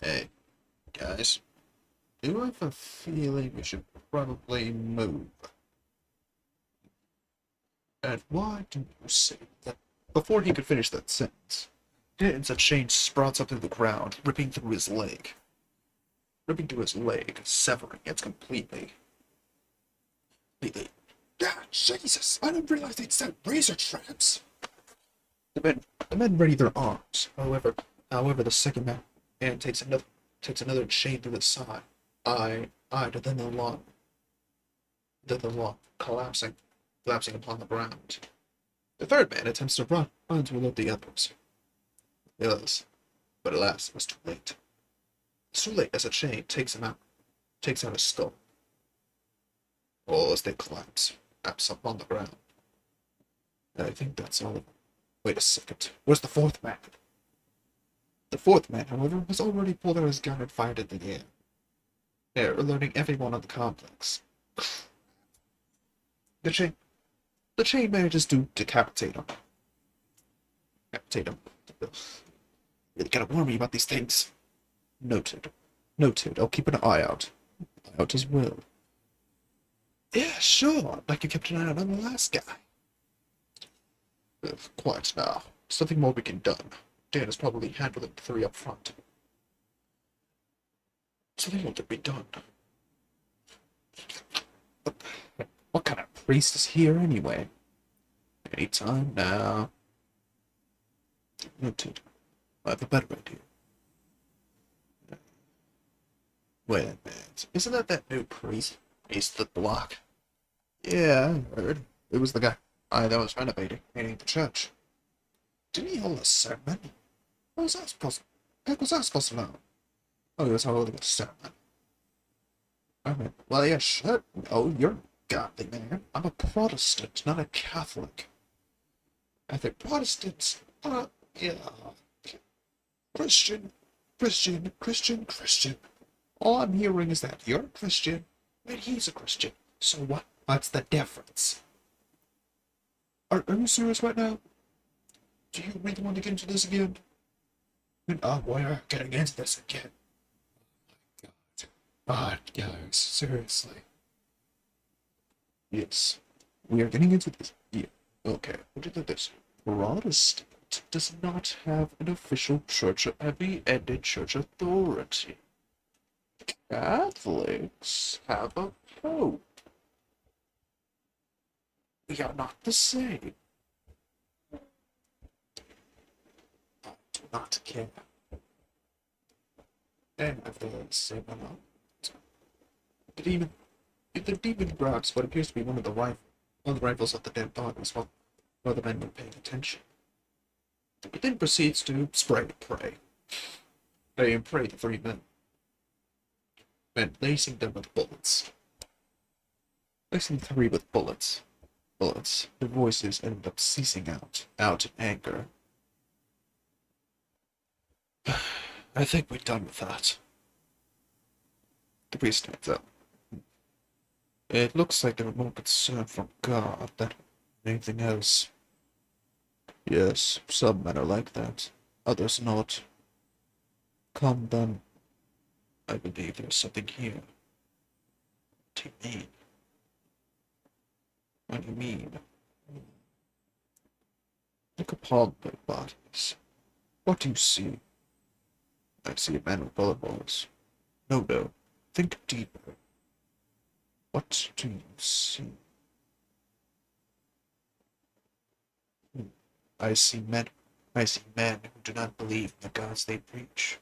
Hey, guys. Do I have a feeling we should probably move? And why do you say that? Before he could finish that sentence, Dan's chain sprouts up through the ground, ripping through his leg. Severing it completely. Ah, Jesus! I didn't realize they'd set razor traps! The men ready their arms. However, the second man takes another chain through his side. I to then the lung, collapsing upon the ground. The third man attempts to run to alert the others. Yes, but alas, it was too late. It's too late as a chain takes out his skull. All as they collapse upon the ground. And I think that's all of them. Wait a second. Where's the fourth man? The fourth man, however, has already pulled out his gun and fired it in the air, alerting everyone on the complex. The chain manages to decapitate him. Really gotta warn me about these things. Noted. I'll keep an eye out. Eye out as well. Yeah, sure. Like you kept an eye out on the last guy. Quiet now. There's nothing more we can do. Dan is probably handling the three up front. Something more to be done. But what kind of priest is here anyway? Any time now. Noted. I have a better idea. Wait a minute. Isn't that new priest? Priest the block? Yeah, I heard. It was the guy that was renovating the church. Didn't he hold a sermon? What was that supposed to? Heck was I supposed to know? Oh, he was holding a sermon. I mean, well, yeah, sure. Oh, you're a godly man. I'm a Protestant, not a Catholic. I think Protestants, yeah. Christian. All I'm hearing is that you're a Christian and he's a Christian. So what? What's the difference? Are you serious right now? Do you really want to get into this again? Oh, we are getting into this again. God, guys, seriously. Yes, we are getting into this. Yeah, okay. What do you think this? Protestant does not have an official church or heavy-ended church authority. Catholics have a pope. We are not the same. I do not care. And if they're the same or not. The demon grabs what appears to be one of the rifles of the dead bodies while the men were paying attention. It then proceeds to spray and pray. Pray and pray the three men, lacing them with bullets. Lacing the three with bullets. Their voices ended up ceasing out in anger. I think we're done with that. The priest stands up. It looks like they were more concerned from God than anything else. Yes, some men are like that, others not. Come then. I believe there's something here. What do you mean? What do you mean? Look upon their bodies. What do you see? I see a man with bullet holes. No, no. Think deeper. What do you see? Hmm. I see men. I see men who do not believe in the gods they preach.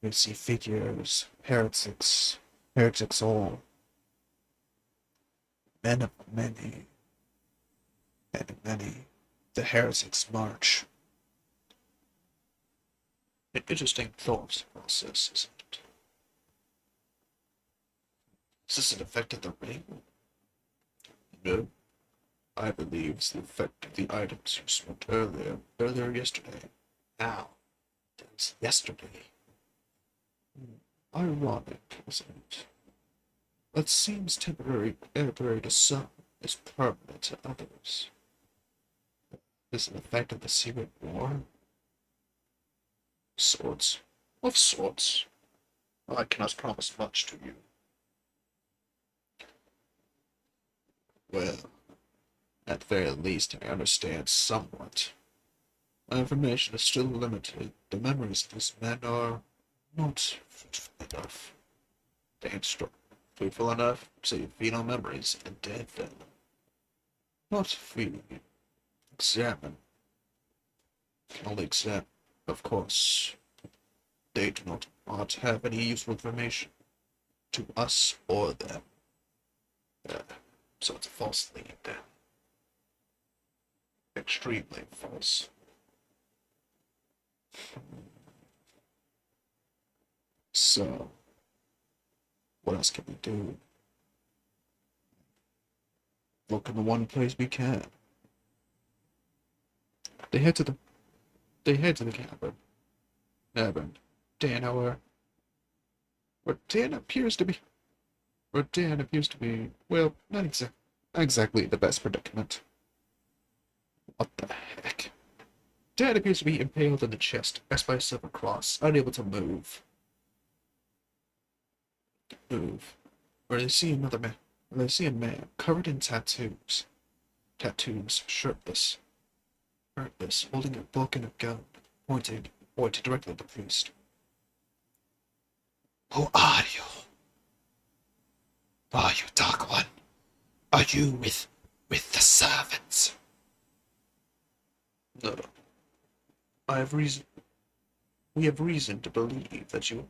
I see figures, heretics, heretics all, men of many, and many. The heretics march. An interesting thought process, isn't it? Is this an effect of the ring? No, I believe it's the effect of the items you smoked earlier yesterday. Now, it was yesterday. Ironic, isn't it? What seems temporary to some is permanent to others. Is an effect of the secret war? Sorts. Of sorts. I cannot promise much to you. Well, at the very least, I understand somewhat. My information is still limited. The memories of these men are not fruitful enough. They ain't fruitful enough, so you feed on memories and dead them. Not feed, examine. Can only examine. Of course, they do not have any useful information to us or them. Uh, so it's a false lead then. Extremely false. So, what else can we do? Look in the one place we can. They head to the they head to the cabin. Cabin. Dan, where Dan appears to be well, not exactly the best predicament. What the heck? Dan appears to be impaled in the chest, as by a silver cross, unable to move. Or they see another man. Or they see a man covered in tattoos, shirtless, holding a book and a gun, pointed directly at the priest. Who are you? Are you Dark One? Are you with the servants? No, I have reason. We have reason to believe that you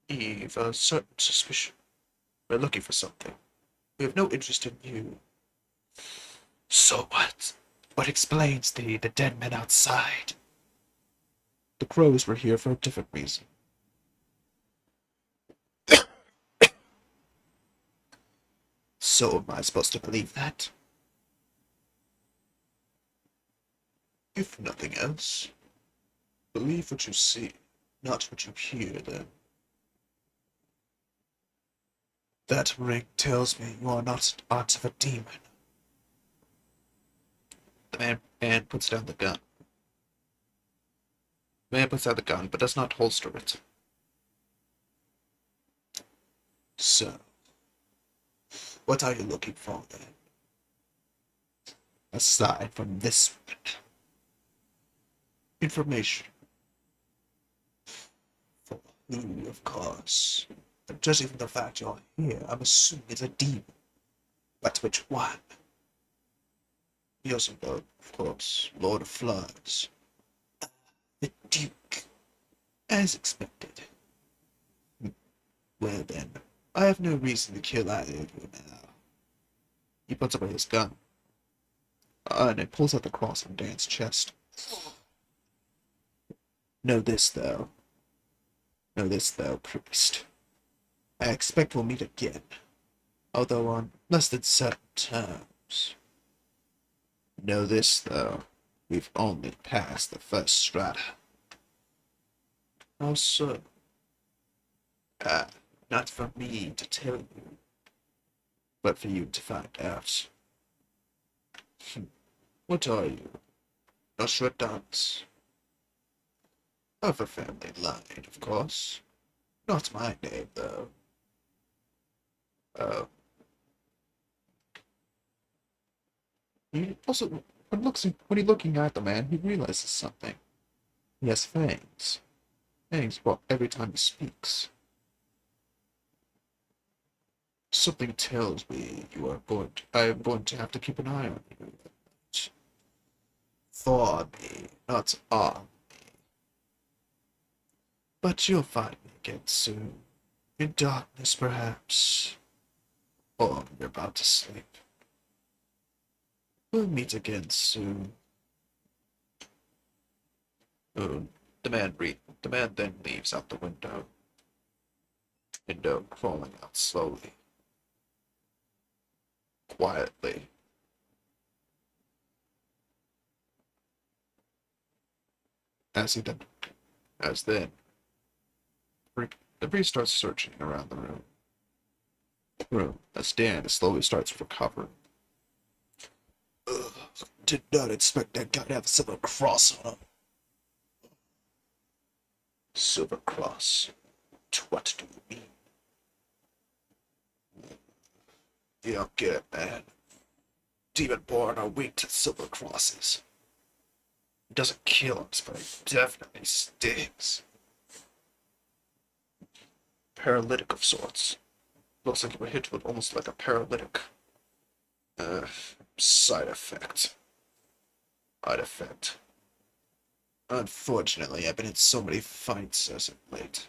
have a certain suspicion. We're looking for something. We have no interest in you. So what? What explains the dead men outside? The crows were here for a different reason. So am I supposed to believe that? If nothing else, believe what you see, not what you hear, then. That ring tells me you are not aught of a demon. The man puts down the gun. The man puts down the gun, but does not holster it. So, what are you looking for, then? Aside from this one. Information. For who, of course. But judging from the fact you're here, I'm assuming it's a demon. But which one? Beelzebub, of course, Lord of Floods. The Duke, as expected. Well then, I have no reason to kill either of you now. He puts away his gun, and it pulls out the cross from Dan's chest. Know this, though. Know this, though, priest. I expect we'll meet again, although on less than certain terms. Know this, though. We've only passed the first strata. How so? Ah, not for me to tell you, but for you to find out. What are you? Nostradamus? Of a family line, of course. Not my name, though. Oh. He also, when looking at the man, he realizes something. He has fangs. Fangs, well, every time he speaks. Something tells me I am going to have to keep an eye on you. For me, not on. But you'll find me again soon. In darkness, perhaps. Or when you're about to sleep. We'll meet again soon. Oh, the man then leaves out the window crawling out slowly, quietly. As he then, as then, the priest starts searching around the room as Dan slowly starts recovering. Ugh, did not expect that guy to have a silver cross on him. Silver cross? What do you mean? You don't get it, man. Demon-born are weak to silver crosses. It doesn't kill us, but it definitely stings. Paralytic of sorts. Looks like you were hit with almost like a paralytic uh, side effect. Side effect. Unfortunately, I've been in so many fights as of late.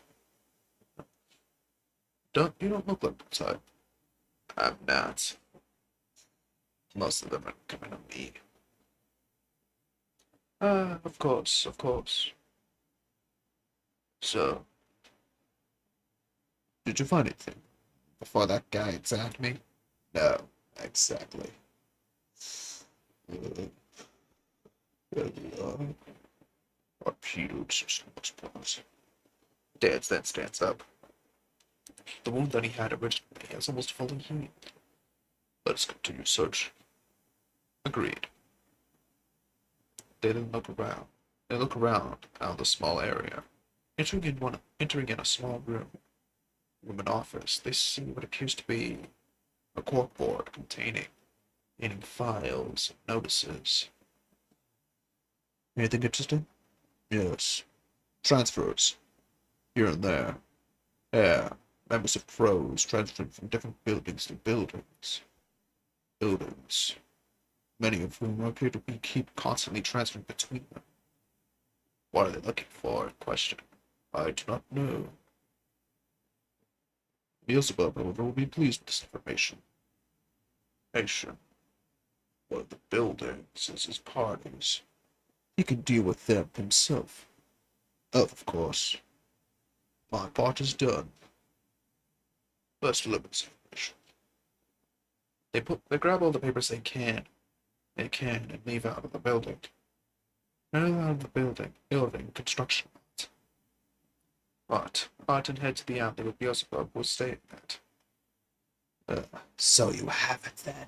You don't look like the type. I'm not. Most of them are coming to me. Of course, of course. So, did you find anything before that guy attacked me? No, exactly. Uh, Torpedoed systems plus. Dance then stands up. The wound that he had originally has almost fully healed. Let us continue search. Agreed. They then look around. They look around out the small area. Entering in a small room and office, they see what appears to be a corkboard containing files and notices. Anything interesting? Yes. Transfers. Here and there. Yeah. Members of pros transferring from different buildings to buildings. Buildings. Many of whom appear to keep constantly transferring between them. What are they looking for? Question. I do not know. Beelzebub, however, will be pleased with this information. One of the buildings is his parties. He can deal with them himself. Of course. My part is done. Let's deliver this information. They grab all the papers they can and leave out of the building. Not out of the building construction. But Martin head to the alley where Beelzebub was staying at. So you have it then?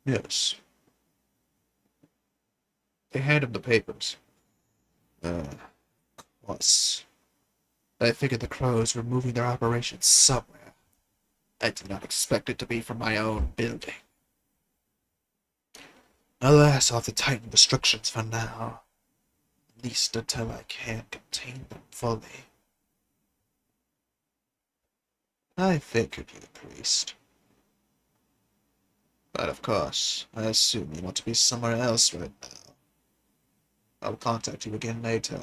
Yes. They hand him the papers. Plus, I figured the crows were moving their operations somewhere. I did not expect it to be from my own building. Alas, I'll have to tighten restrictions for now. At least until I can contain them fully. I figured you, priest. But of course, I assume you want to be somewhere else right now. I'll contact you again later.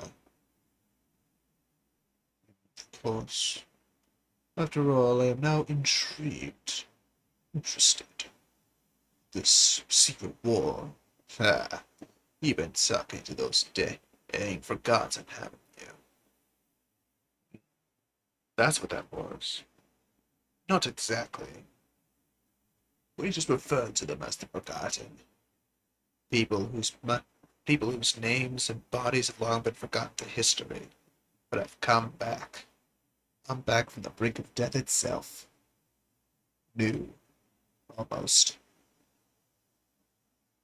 Of course. After all, I am now intrigued. Interested. This secret war. Ha! You've been talking to those dead. Ain't forgotten, haven't you? That's what that was. Not exactly. We just referred to them as the forgotten. People whose people whose names and bodies have long been forgotten to history, but have come back. Come back from the brink of death itself. New, almost.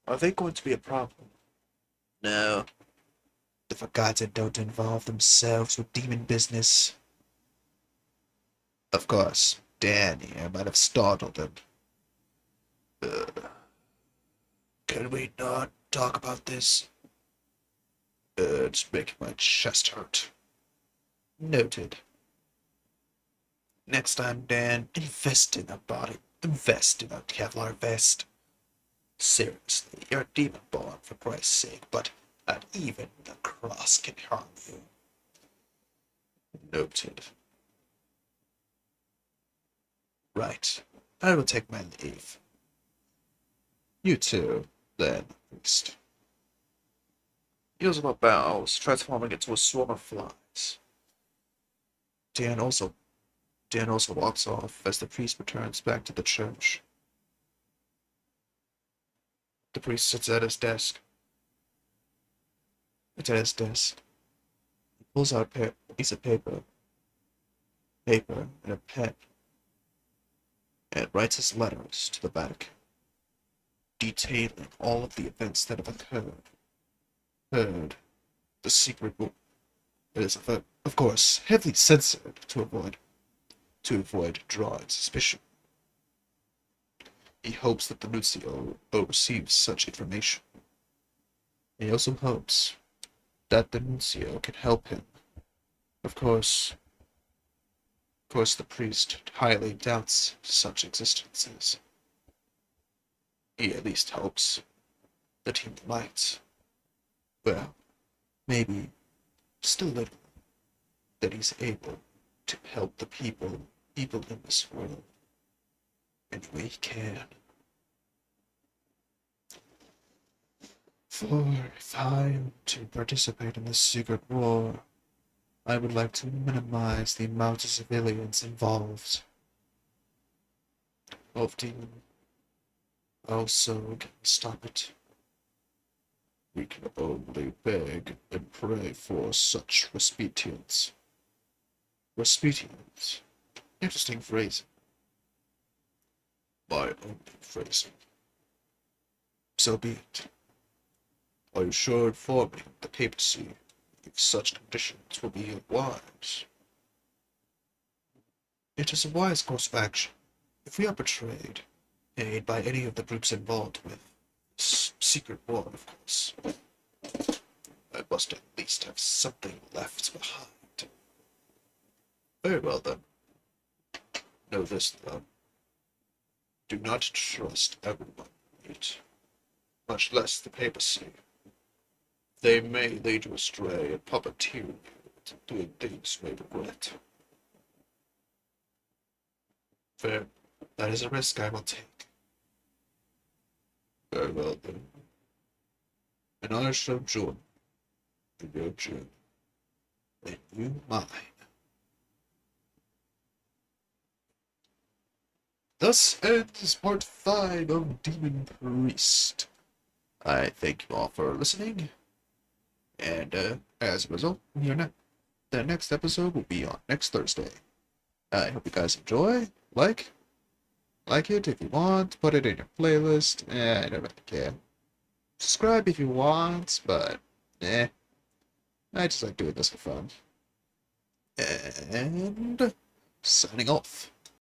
Are they going to be a problem? No. The forgotten don't involve themselves with demon business. Of course, Dan here might have startled him. Can we not talk about this? It's making my chest hurt. Noted. Next time, Dan, invest in a body. Invest in a Kevlar vest. Seriously, you're a demon born for Christ's sake, but not even the cross can harm you. Noted. Right. I will take my leave. You too, then, priest. Beelzebub bows, transforming into a swarm of flies. Dan also Dan also walks off as the priest returns back to the church. The priest sits at his desk. It's at his desk. He pulls out a piece of paper, and a pen, and writes his letters to the Vatican, detailing all of the events that have occurred. Heard the secret book. It is, of course, heavily censored to avoid drawing suspicion. He hopes that the Nuncio receives such information. He also hopes that the Nuncio can help him. Of course, the priest highly doubts such existences. He at least hopes that he might, well, maybe just a little, that he's able to help the people in this world any way he can. For if I am to participate in this secret war, I would like to minimize the amount of civilians involved. Often, also can stop it. We can only beg and pray for such respitians. Respitians. Interesting phrasing. My only phrasing. So be it. Are you sure informing the papacy if such conditions will be wise? It is a wise course of action. If we are betrayed, aid by any of the groups involved with this secret war, of course, I must at least have something left behind. Very well then. Know this, though. Do not trust everyone you meet, much less the papacy. They may lead you astray and puppeteer you into doing things you may regret. Fair. That is a risk I will take. Very well then. And I shall join in your journey, and you mine. Thus ends part 5 of Demon Priest. I thank you all for listening, and as a result, the next episode will be on next Thursday. I hope you guys enjoy. Like it if you want, put it in your playlist. I don't really care. Subscribe if you want, but I just like doing this for fun. And signing off.